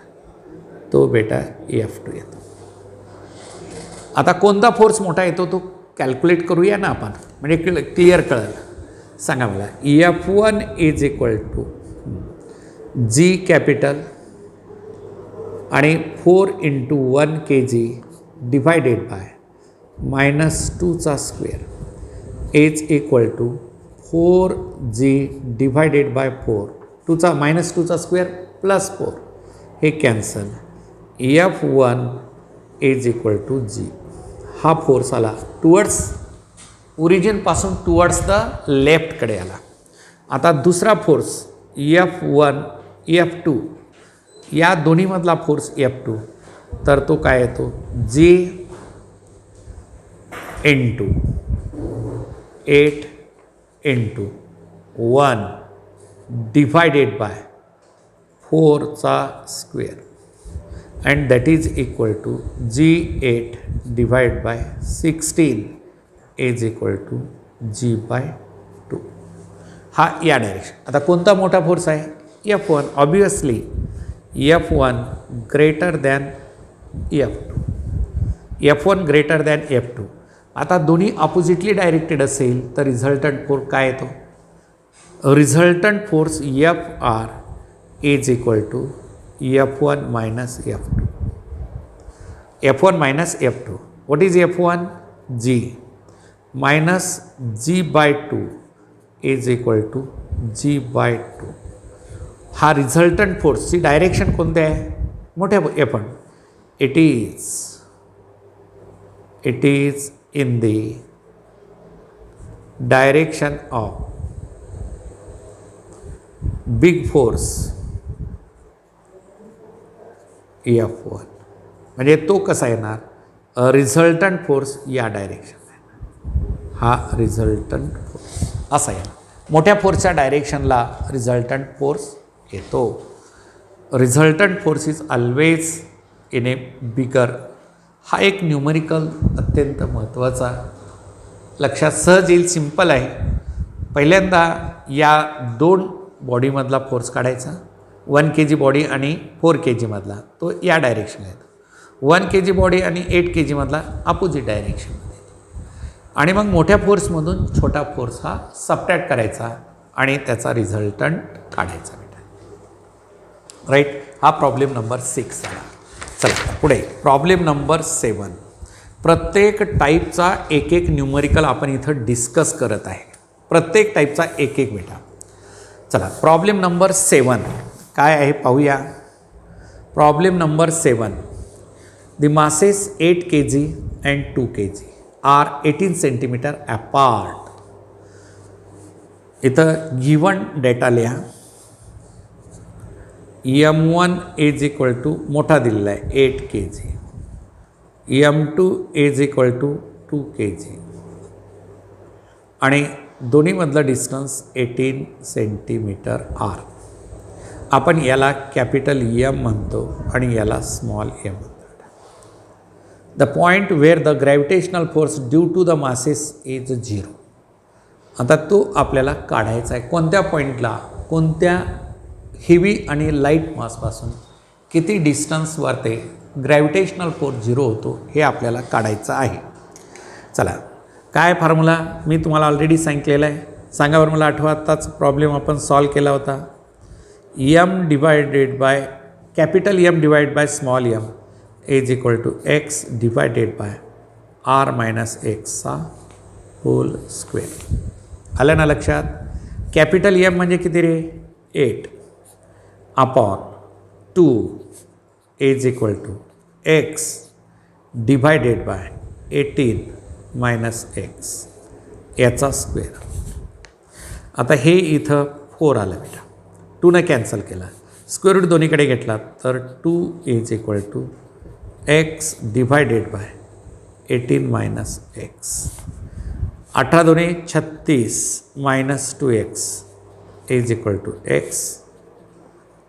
तो बेटा F2 येतो. आता कोणता फोर्स मोठा येतो तो कॅल्क्युलेट करूया ना आपण, म्हणजे क्लिअर कळलं. सांगा मला. F1 is equal to G capital आणि 4 × 1 kg डिवायडेड बाय -2चा square is equal to 4G divided by 4, -2चा स्क्वेअर +4, हे cancel. F1 is equal to G. हा फोर्स आला टुवर्ड्स ओरिजिनपासून टुवर्ड्स द लेफ्टकडे आला. आता दुसरा फोर्स F1 F2, या दोन्हीमधला फोर्स F2, तर तो काय येतो, G × 8 × 1 डिवायडेड बाय 4चा square and that is equal to G8 divide by 16 is equal to G/2. हा या डायरेक्शन. आता कोणता मोठा फोर्स आहे, F1. Obviously F1 greater than F2. F1 greater than F2. आता दोन्ही अपोजिटली डायरेक्टेड असेल तर रिझल्टंट फोर्स काय येतो, resultant force Fr is equal to F1 - F2. F1 - F2. What is F1? G minus G/2 is equal to G/2. हा resultant फोर्सची direction कोणते आहे, मोठ्या F1. It is in the direction of big force F1. म्हणजे तो कसा येणार, resultant force या डायरेक्शन, हा रिझल्टंट फोर्स असा येणार. मोठ्या फोर्सच्या डायरेक्शनला रिझल्टंट फोर्स येतो. Resultant force is always in a bigger. हा एक न्यूमरिकल अत्यंत महत्त्वाचा, लक्षात सहज येईल, सिंपल आहे. पहिल्यांदा या दोन बॉडीमधला फोर्स काढायचा, 1 kg बॉडी आणि 4 kg मधला, तो या डायरेक्शनला येतो. 1 kg बॉडी आणि 8 kg मधला अपोजिट डायरेक्शनमध्ये. आणि मग मोठ्या फोर्समधून छोटा फोर्स हा सबट्रॅक्ट करायचा आणि त्याचा रिझल्टंट काढायचा बेटा. राईट. हा प्रॉब्लेम नंबर 6 झाला. चला पुढे प्रॉब्लेम नंबर 7. प्रत्येक टाईपचा एक एक न्यूमरिकल आपण इथं डिस्कस करत आहे. प्रत्येक टाईपचा एक एक बेटा. चला प्रॉब्लेम नंबर 7 काय आहे पाहूया. Problem number 7. The masses 8 kg and 2 kg are 18 centimeter apart. इथं गिवन डेटा लिहा. M1 इज इक्वल टू मोठा दिलेला आहे 8 kg, M2 is equal to 2 kg आणि दोन्हीमधलं डिस्टन्स 18 सेंटीमीटर आर. आपण याला कॅपिटल M म्हणतो आणि याला स्मॉल m म्हणतो. The point where the gravitational force due to the masses is 0. आता तो आपल्याला काढायचा आहे. कोणत्या पॉईंटला, कोणत्या हेवी आणि लाईट मासपासून किती डिस्टन्सवर ते ग्रॅव्हिटेशनल फोर्स 0 होतो हे आपल्याला काढायचं आहे. चला, काय फॉर्म्युला मी तुम्हाला ऑलरेडी सांगितलेला आहे. सांगा बरं मला, आठवा. आत्ताच प्रॉब्लेम आपण सॉल्व केला होता. M divided by capital M divide by small m is equal to x divided by r minus एक्सचा होल स्क्वेअर. आलं ना लक्षात? कॅपिटल M म्हणजे किती रे? 8 upon 2 is equal to x divided by 18 minus x याचा स्क्वेअर. आता हे इथं 4 आलं बेटा, 2ने कॅन्सल केला. स्क्वेअर रूट दोन्हीकडे घेतला तर 2 is equal to x divided by 18 minus x. 18 दोन्ही 36 minus 2x is equal to x.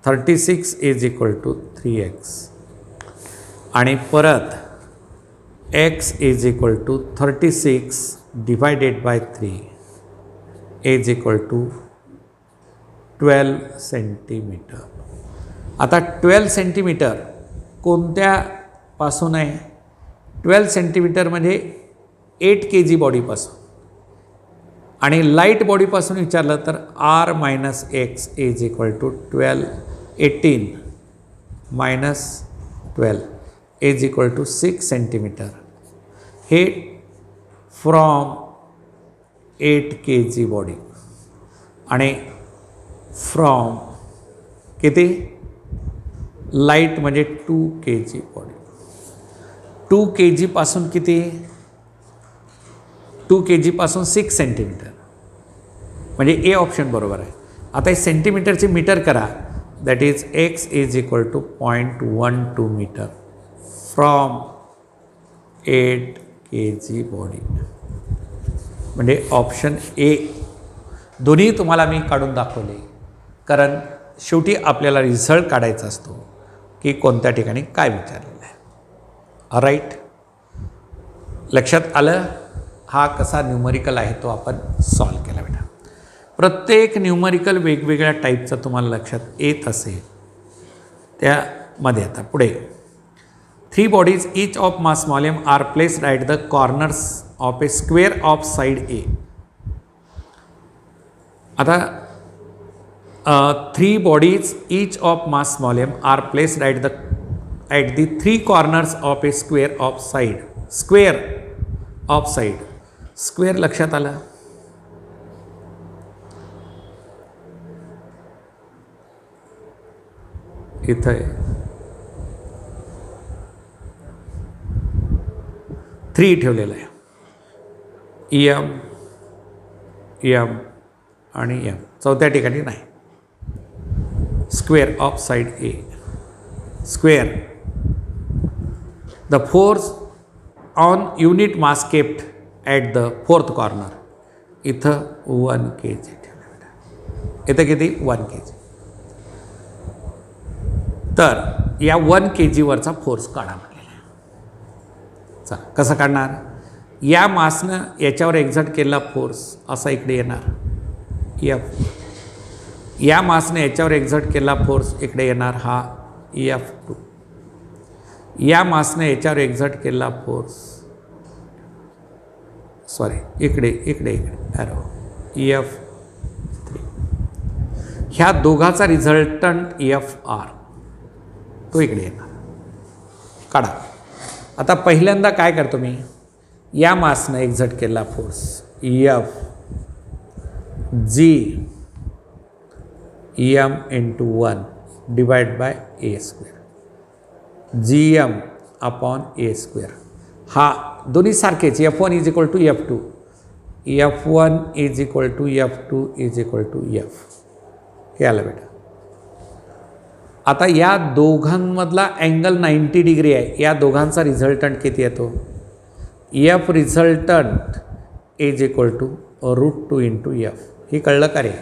36 is equal to 3x आणि परत x is equal to 36 divided by 3 is equal to 12 centimetre. आता 12 centimetre कोणत्यापासून आहे? 12 centimetre म्हणजे 8 kg बॉडीपासून, आणि light बॉडीपासून विचारलं तर r minus x is equal to 12. 18 minus 12 is equal to 6 centimetre. हे from 8 kg body आणि फ्रॉम किती? लाईट म्हणजे 2 kg बॉडी. 2 kg पासून किती? 2 kg पासून 6 सेंटीमीटर म्हणजे ए ऑप्शन बरोबर आहे. आता हे सेंटीमीटरचे मीटर करा. That is x is equal to 0.12 metre from 8 kg body. म्हणजे ऑप्शन ए. दोन्ही तुम्हाला मी काढून दाखवले, कारण शेवटी आपल्याला रिझल्ट काढायचा असतो की कोणत्या ठिकाणी काय विचारलेलं आहे. राईट, लक्षात आलं? हा कसा न्यूमरिकल आहे तो आपण सॉल्व केला बेटा. प्रत्येक न्यूमरिकल वेगवेगळ्या टाईपचं तुम्हाला लक्षात येत असेल. त्यामध्ये आता पुढे 3 bodies each of mass small m are placed at the corners of a square of side a. आता 3 bodies each of mass small m are placed at the 3 corners of a square of side. Square लक्षात आला? इथं आहे 3 ठेवलेलं आहे. M आणि M चौथ्या ठिकाणी नाही. Square of side A. Square the force on unit mass kept at the 4th corner. इथं 1 kg ठेवलं. इथं किती? 1 kg. तर या 1 kg वरचा फोर्स काढा म्हटलेला आहे. चला, कसं काढणार? या मासनं याच्यावर एक्झर्ट केलेला फोर्स असा इकडे येणार F. या मासने याच्यावर एक्झर्ट केला फोर्स इकडे येणार हा F2. या मासने याच्यावर एक्झर्ट केला फोर्स, इकडे ॲरो F3. ह्या दोघाचा रिझल्टंट Fr तो इकडे येणार. काढा. आता पहिल्यांदा काय करतो मी? या मासनं एक्झर्ट केला force F G M into 1 divided by a square. GM upon a square. हा दोन्ही सारखेच. F1 is equal to F2. F1 is equal to F2 is equal to F. हे आलं बेटा. आता या दोघांमधला अँगल 90 डिग्री आहे. या दोघांचा रिझल्टंट किती येतो? F resultant is equal to √2 into F. हे कळलं का रे?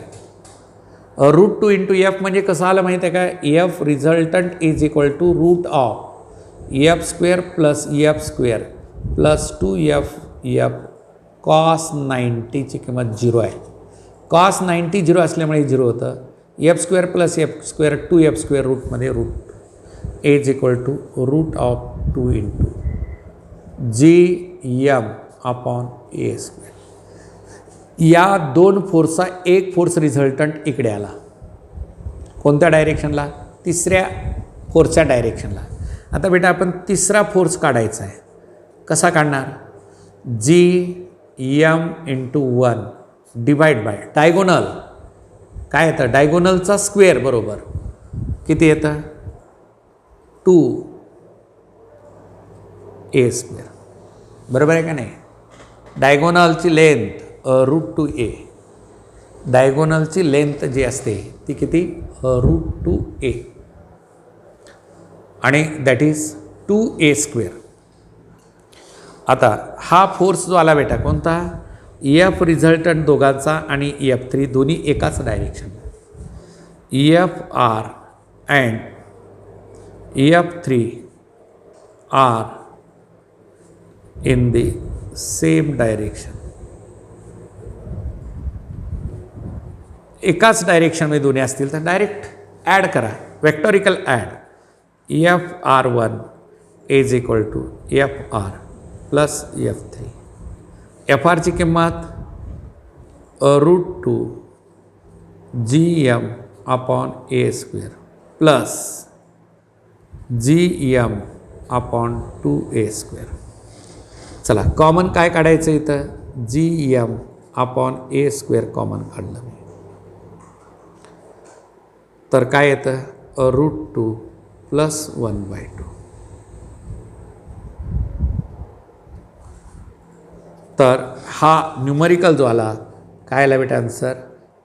√2 इंटू एफ म्हणजे कसं आलं माहीत आहे का? F resultant is equal to root of F square plus F square plus 2f cos 90ची किंमत 0 आहे. कॉस 90 0 असल्यामुळे 0 होतं. F square plus F square 2f square रूटमध्ये root is equal to root of 2 into GM upon a square. या दोन फोर्सचा एक force resultant इकडे आला. कोणत्या डायरेक्शनला? तिसऱ्या फोर्सच्या डायरेक्शनला. आता बेटा आपण तिसरा फोर्स काढायचा आहे. कसा काढणार? GM into 1 divide by diagonal. काय येतं? डायगोनलचा स्क्वेअर बरोबर किती येतं? 2a square. बरोबर आहे का नाही? डायगोनलची लेंथ √2a. डायगोनलची लेंथ जी असते ती किती? √2a आणि दॅट इज 2a स्क्वेअर. आता हा फोर्स जो आला बेटा कोणता? एफ रिझल्टंट दोघांचा आणि F3 दोन्ही एकाच direction. EFR and F3 are in the same direction. एकाच डायरेक्शनमध्ये दोन्ही असतील तर डायरेक्ट ॲड करा. Vectorial add. EFR1 is equal to FR plus F3. FRची किंमत √2 GM upon a square plus GM upon 2a square. चला कॉमन काय काढायचं इथं? GM upon a square common काढलं मी. तर काय येतं? √2 प्लस 1/2. तर हा न्यूमरिकल जो आला काय आला बेटा answer?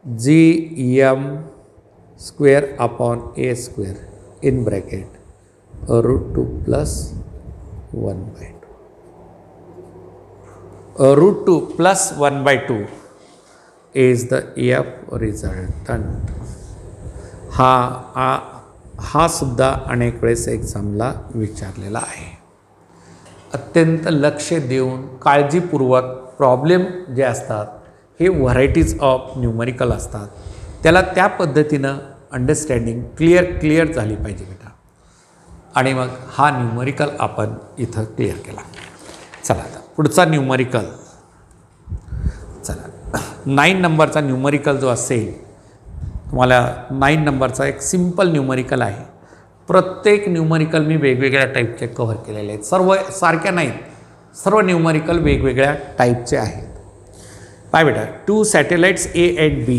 GM square upon a square in bracket √2 plus 1/2. √2 plus 1/2 is the F resultant. हा सुद्धा अनेक वेळेस एक्झामला विचारलेला आहे. अत्यंत लक्ष देऊन काळजीपूर्वक प्रॉब्लेम जे असतात हे व्हरायटीज ऑफ न्यूमरिकल असतात. त्याला त्या पद्धतीनं अंडरस्टँडिंग क्लिअर झाली पाहिजे बेटा. आणि मग हा न्यूमरिकल आपण इथं क्लिअर केला. चला आता पुढचा न्यूमरिकल. चला 9 नंबरचा न्यूमरिकल जो असेल तुम्हाला 9 नंबरचा एक सिम्पल न्यूमरिकल आहे. प्रत्येक न्यूमरिकल मी वेगवेगळ्या टाईपचे कव्हर केलेले आहेत. सर्व सारख्या नाहीत. सर्व न्यूमरिकल वेगवेगळ्या टाईपचे आहेत. पाय बेटा 2 satellites A and B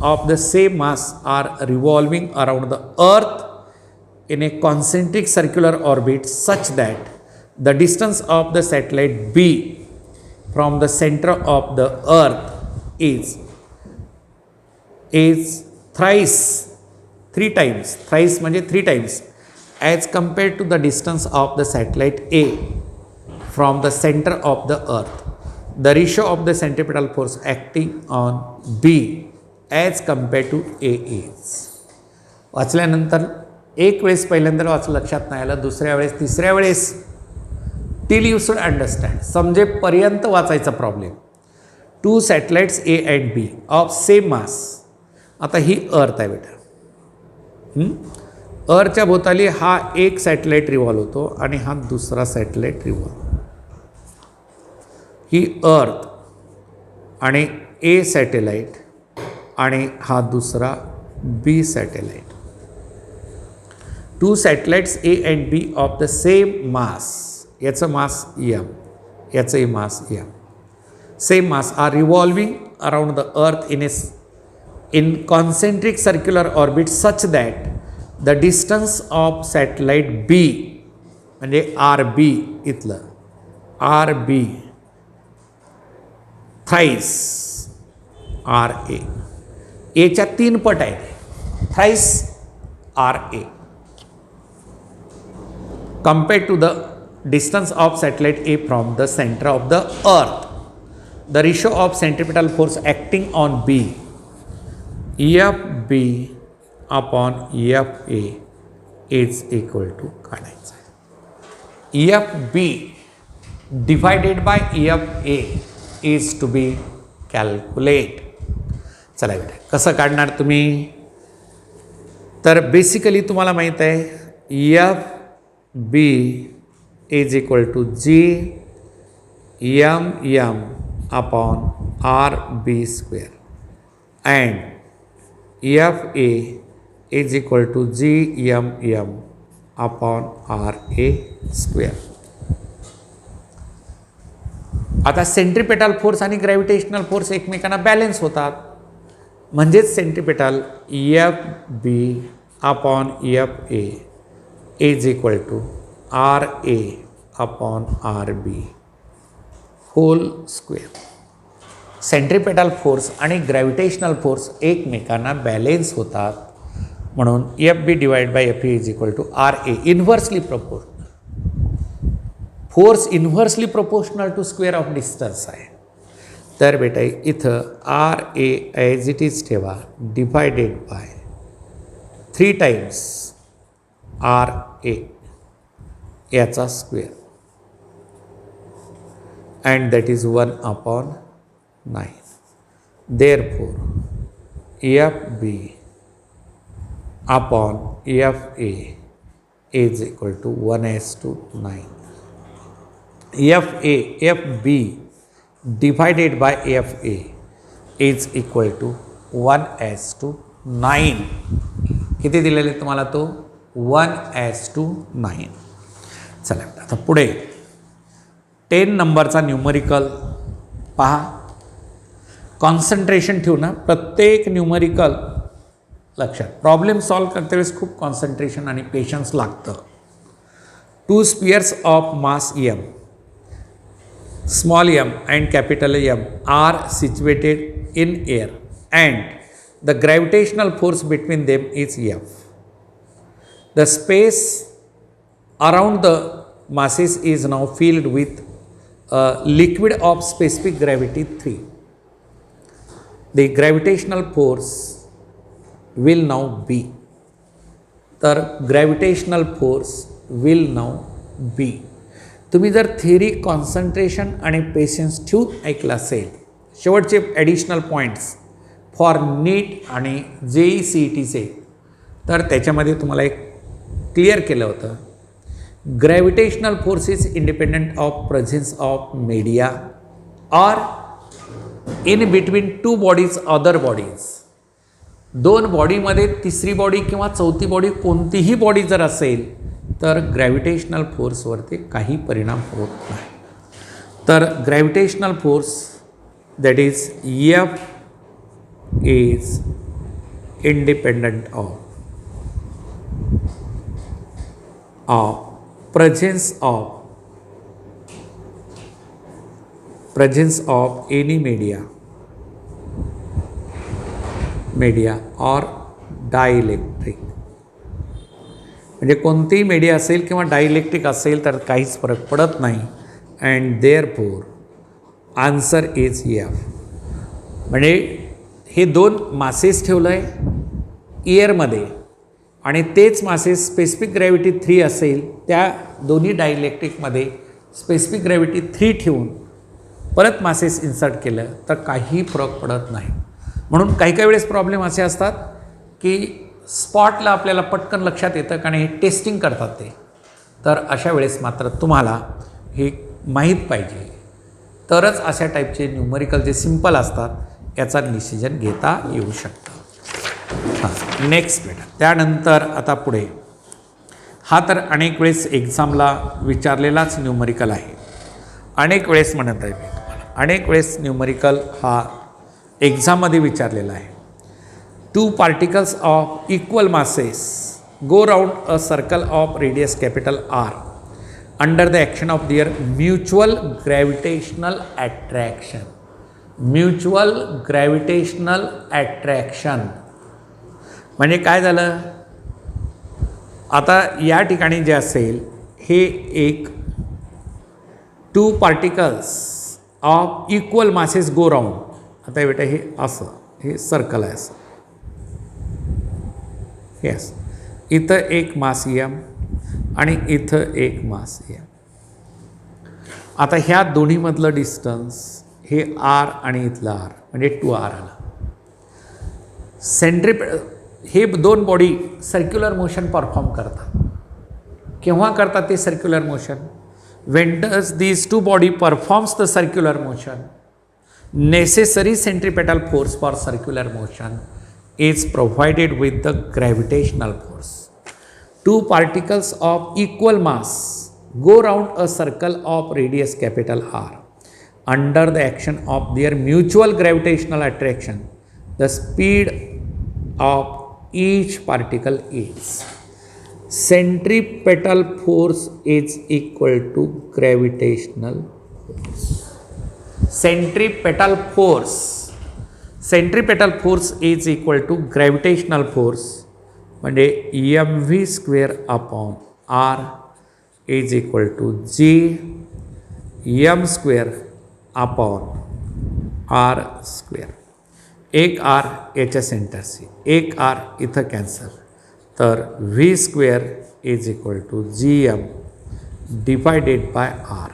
of the same mass are revolving around the earth in a concentric circular orbit such that the distance of the satellite B from the center of the earth is three times म्हणजे 3 times as compared to the distance of the satellite A from the center of the earth. The ratio of the centripetal force acting on B as compared to A is. वाचल्यानंतर एक वेळेस पहिल्यांदा वाचलं लक्षात नाही आलं, दुसऱ्या वेळेस तिसऱ्या वेळेस टिल यू शुड अंडरस्टँड समजेपर्यंत वाचायचा problem. 2 satellites A and B of same mass. आता ही अर्थ आहे बेटा. अर्थच्या भोवताली हा एक सॅटेलाइट रिव्हॉल्व होतो आणि हा दुसरा सॅटेलाइट रिव्हॉल्व. ही अर्थ आणि ए सॅटेलाइट आणि हा दुसरा B satellite. 2 satellites A and B of the same mass. याचं मास M, याचंही mass M. Same mass are revolving around the earth in concentric circular orbit such that the distance of satellite B म्हणजे RB इथलं RB thrice RA. एच्या 3 पट आहे. Thrice RA. compared to the distance of satellite A from the center of the earth, the ratio of centripetal force acting on B, FB upon FA is equal to काढायचं आहे. FB divided by FA is to be calculate. चला बेटा कसं काढणार तुम्ही, तर basically तुम्हाला माहीत आहे FB is equal to G MM upon RB square and FA is equal to GMM upon RA square. आता सेंट्रिपेटल फोर्स आणि ग्रॅव्हिटेशनल फोर्स एकमेकांना बॅलेन्स होतात, म्हणजेच centripetal FB upon FA is equal to RA upon RB whole square. Centripetal force आणि gravitational force एकमेकांना balance होतात, म्हणून FB divide by FA is equal to RA inversely proportional. Force inversely proportional to square of distance आहे. तर बेटा इथं RA as it is ठेवा divided by 3 times RA याचा square and that is 1 upon 9. Therefore FB upon FA is equal to 1:9. FB divided by FA is equal to 1:9. किती दिलेले तुम्हाला तो 1:9. चला आता पुढे 10 नंबरचा न्यूमरिकल पहा. कॉन्सन्ट्रेशन ठेवू ना प्रत्येक न्यूमरिकल लक्षात. प्रॉब्लेम सॉल्व करते वेळेस खूप कॉन्सन्ट्रेशन आणि पेशन्स लागतं. 2 spheres of mass M, small m and capital M are situated in air and the gravitational force between them is F. The space around the masses is now filled with a liquid of specific gravity 3. The gravitational force will now be, तर gravitational force will now be. तुम्ही जर theory concentration आणि patience ठेवून ऐकलं असेल, शेवटचे additional points for नीट आणि JEE-CETचे, तर त्याच्यामध्ये तुम्हाला एक क्लिअर केलं होतं. Gravitational force is independent of presence of media or in between 2 bodies other bodies. 2 बॉडीमध्ये तिसरी बॉडी किंवा चौथी बॉडी कोणतीही बॉडी जर असेल तर ग्रॅव्हिटेशनल फोर्सवरती काही परिणाम होत नाही. तर gravitational force that is F is independent of presence of any media or dielectric. म्हणजे कोणतीही मीडिया असेल किंवा डायइलेक्ट्रिक असेल तर काहीच फरक पडत नाही. And therefore answer is F. म्हणजे हे 2 मासेस ठेवलं आहे एअरमध्ये आणि तेच मासेस स्पेसिफिक ग्रॅव्हिटी 3 असेल, त्या दोन्ही डायइलेक्ट्रिकमध्ये स्पेसिफिक ग्रॅव्हिटी 3 ठेवून परत मासेस इन्सर्ट केलं तर काही फरक पडत नाही. म्हणून काही वेळेस प्रॉब्लेम असे असतात की स्पॉटला आपल्याला पटकन लक्षात येतं कारण हे टेस्टिंग करतात ते. तर अशा वेळेस मात्र तुम्हाला हे माहीत पाहिजे, तरच अशा टाईपचे न्यूमरिकल जे सिम्पल असतात याचा डिसिजन घेता येऊ शकतं. हां, नेक्स्ट बेटा. त्यानंतर आता पुढे हा तर अनेक वेळेस एक्झामला विचारलेलाच न्यूमरिकल आहे. अनेक वेळेस म्हणत आहे मी तुम्हाला, अनेक वेळेस न्यूमरिकल हा एक्झाममध्ये विचारलेला आहे. 2 particles of equal masses go round a circle of radius capital R under the action of their mutual gravitational attraction. Mutual gravitational attraction म्हणजे काय झालं, आता या ठिकाणी जे असेल हे एक 2 particles of equal masses go round. आता बेटा हे असं, हे सर्कल आहे असं, येस. इथं एक मास एम आणि इथं एक मास एम. आता ह्या दोन्हीमधलं डिस्टन्स हे आर आणि इथलं आर म्हणजे 2r आलं. हे दोन बॉडी सर्क्युलर मोशन परफॉर्म करतात. केव्हा करतात ते circular motion? When does these two body performs the circular motion, necessary centripetal force for circular motion is provided with the gravitational force. Two particles of equal mass go round a circle of radius capital R. Under the action of their mutual gravitational attraction, the speed of each particle is. Centripetal force is equal to gravitational force. Centripetal force is equal to gravitational force म्हणजे mv² upon r is equal to gm² upon r². एक r याच्या सेंटरशी, एक r इथं cancel, तर v² is equal to gm divided by r.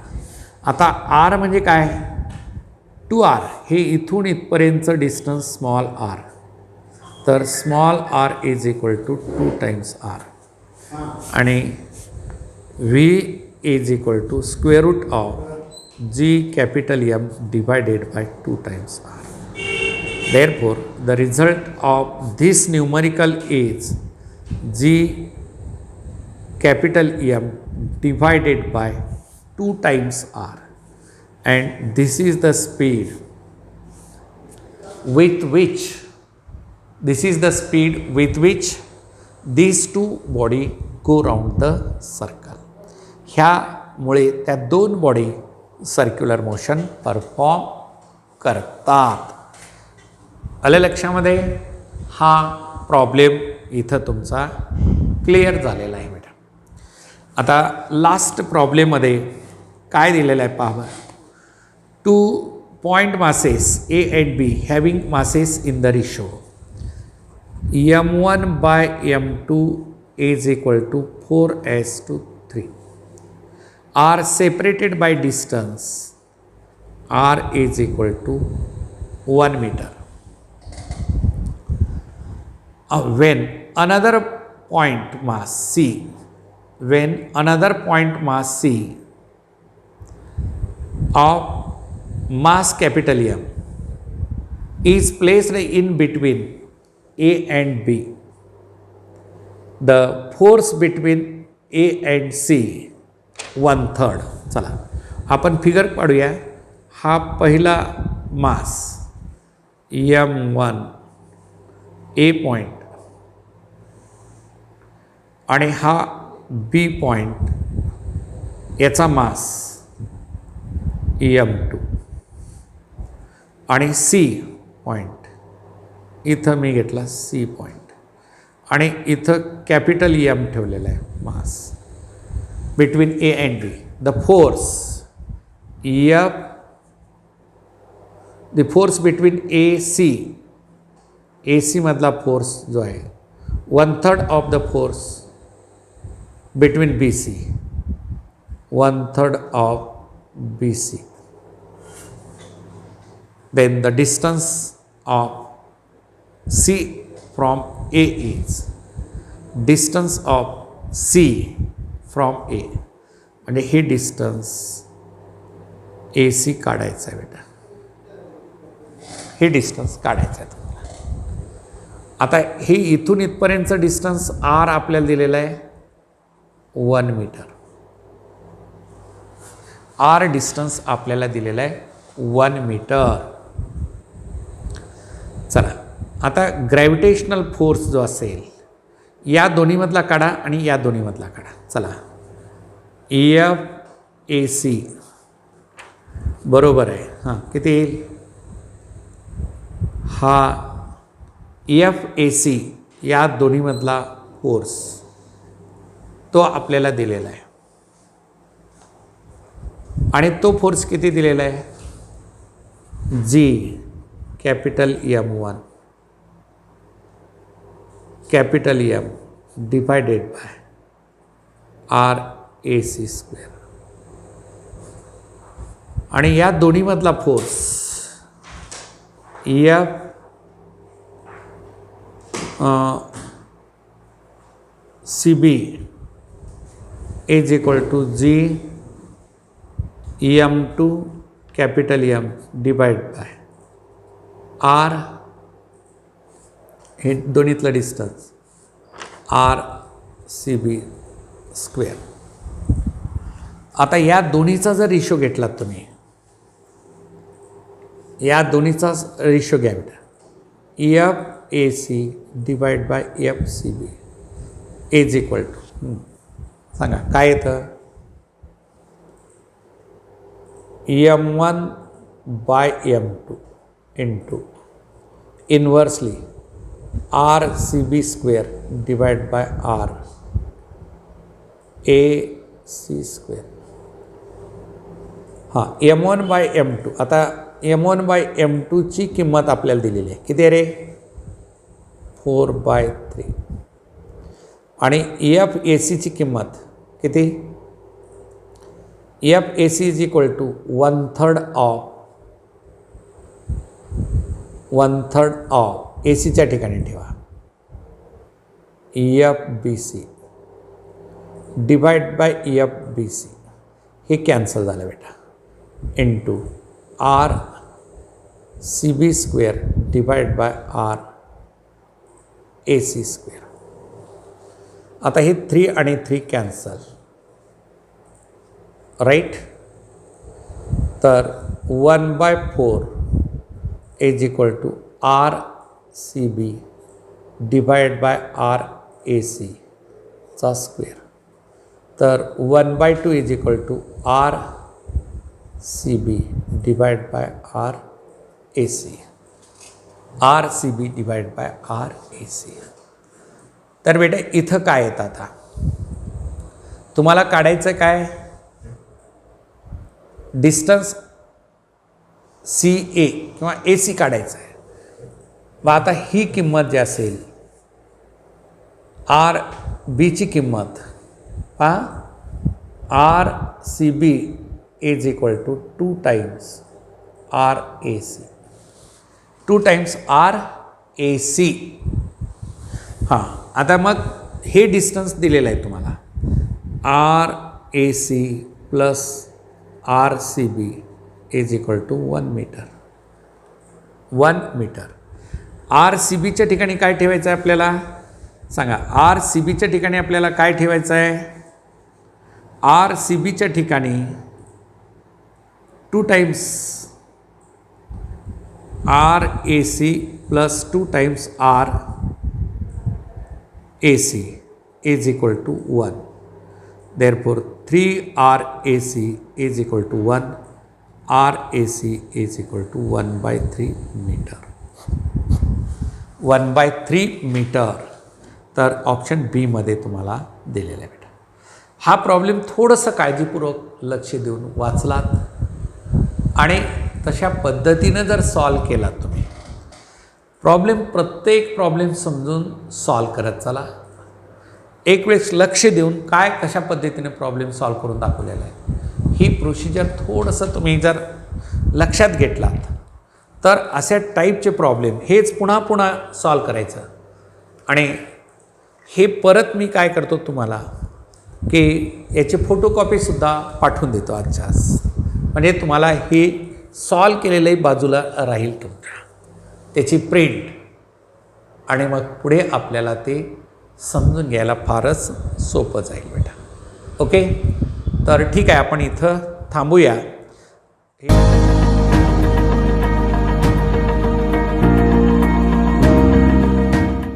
आता r म्हणजे काय? 2r. हे इथून इथपर्यंतचं डिस्टन्स स्मॉल r, तर small r is equal to 2 times r आणि v is equal to square root of g capital M divided by 2 times r. Therefore, the result of this numerical is g capital M divided by 2 times r, and this is the speed with which these two body go round the circle. ह्यामुळे त्या दोन body circular motion perform करतात. आलं लक्षामध्ये? हा problem इथं तुमचा clear झालेला आहे बेटा. आता लास्ट प्रॉब्लेममध्ये काय दिलेलं आहे पहा. 2 point masses A and B having masses in the ratio m1 by m2 is equal to 4:3 are separated by distance r is equal to 1 meter. When another point mass C of mass capital M is placed in between A and B, the force between A and C 1/3. चला आपण figure पाडूया. हा पहिला मास M1 A point आणि हा B point, याचा मास M2 आणि C point, इथं मी घेतला C पॉइंट आणि इथं कॅपिटल M ठेवलेला आहे mass between A and B. The force between AC मधला फोर्स जो आहे 1/3 of the force between BC, 1/3 of BC. Then the distance of C from A is distance of C from A. म्हणजे हे distance AC काढायचं आहे बेटा, हे distance काढायचं आहे तुम्हाला. आता हे इथून इथपर्यंतचं डिस्टन्स R आपल्याला दिलेलं आहे 1 मीटर. R डिस्टन्स आपल्याला दिलेला आहे 1 मीटर. चला आता ग्रॅव्हिटेशनल फोर्स जो असेल या दोन्हीमधला काढा आणि या दोन्हीमधला काढा. चला FAC बरोबर आहे. हां किती येईल? हा FAC या दोन्हीमधला फोर्स तो आपल्याला दिलेला आहे. आणि तो फोर्स किती दिलेला आहे G capital M1 capital M divided by RAC². आणि या दोन्हीमधला force CB is equal to G M2 capital M divide by R, हे दोन्हीतलं डिस्टन्स RCB². आता या दोन्हीचा जर रेशो घेतलात तुम्ही, या दोन्हीचा रेशो घ्या बेटा, FAC divide by FCB is equal to सांगा काय येतं M1 by M2 into inversely RCB² divide by RAC². हां, M1 बाय M2. आता M1 बाय M2 ची किंमत आपल्याला दिलेली आहे, किती आहे रे 4/3. आणि FAC ची किंमत किती, FAC is equal to 1/3 of AC च्या ठिकाणी ठेवा FBC डिवाइड बाय FBC, हे कॅन्सल झालं बेटा, into RCB² divide by RAC². आता हे 3 आणि 3 कॅन्सल, राईट. तर 1/4 is equal to RCB divide by RAC चा स्क्वेअर. तर 1/2 is equal to RCB divide by RAC, RCB divide by RAC. तर बेटा इथं काय येतं, आता तुम्हाला काढायचं काय, डिस्टन्स CA किंवा AC काढायचं आहे. मग आता ही किंमत जी असेल RB ची किंमत RCB is equal to 2 times RAC, 2 times RAC. हां, आता मग हे डिस्टन्स दिलेलं आहे तुम्हाला, RAC plus RCB is equal to 1 metre. 1 metre. RCBच्या ठिकाणी काय ठेवायचं आहे आपल्याला सांगा, RCBच्या ठिकाणी आपल्याला काय ठेवायचं आहे, RCBच्या ठिकाणी 2 times RAC plus 2 times RAC is equal to 1. Therefore 3RAC is equal to 1, RAC is equal to 1/3 metre. 1/3 metre. तर ऑप्शन बी मध्ये तुम्हाला दिलेला आहे बेटा. हा प्रॉब्लेम थोडंसं काळजीपूर्वक लक्ष देऊन वाचलात आणि तशा पद्धतीनं जर सॉल्व केलात तुम्ही, प्रत्येक प्रॉब्लेम समजून सॉल्व करत चला. एक वेळेस लक्ष देऊन काय कशा पद्धतीने प्रॉब्लेम सॉल्व करून दाखवलेला आहे, ही प्रोसिजर थोडंसं तुम्ही जर लक्षात घेतलात तर अशा टाईपचे प्रॉब्लेम हेच पुन्हा पुन्हा सॉल्व करायचं. आणि हे परत मी काय करतो तुम्हाला की याचे फोटोकॉपीसुद्धा पाठवून देतो आजच्या आज, म्हणजे तुम्हाला हे सॉल्व केलेलंही बाजूला राहील तुमच्या, त्याची प्रिंट, आणि मग पुढे आपल्याला ते समजून घ्यायला फारच सोपं जाईल बेटा. ओके, तर ठीक आहे, आपण इथं थांबूया.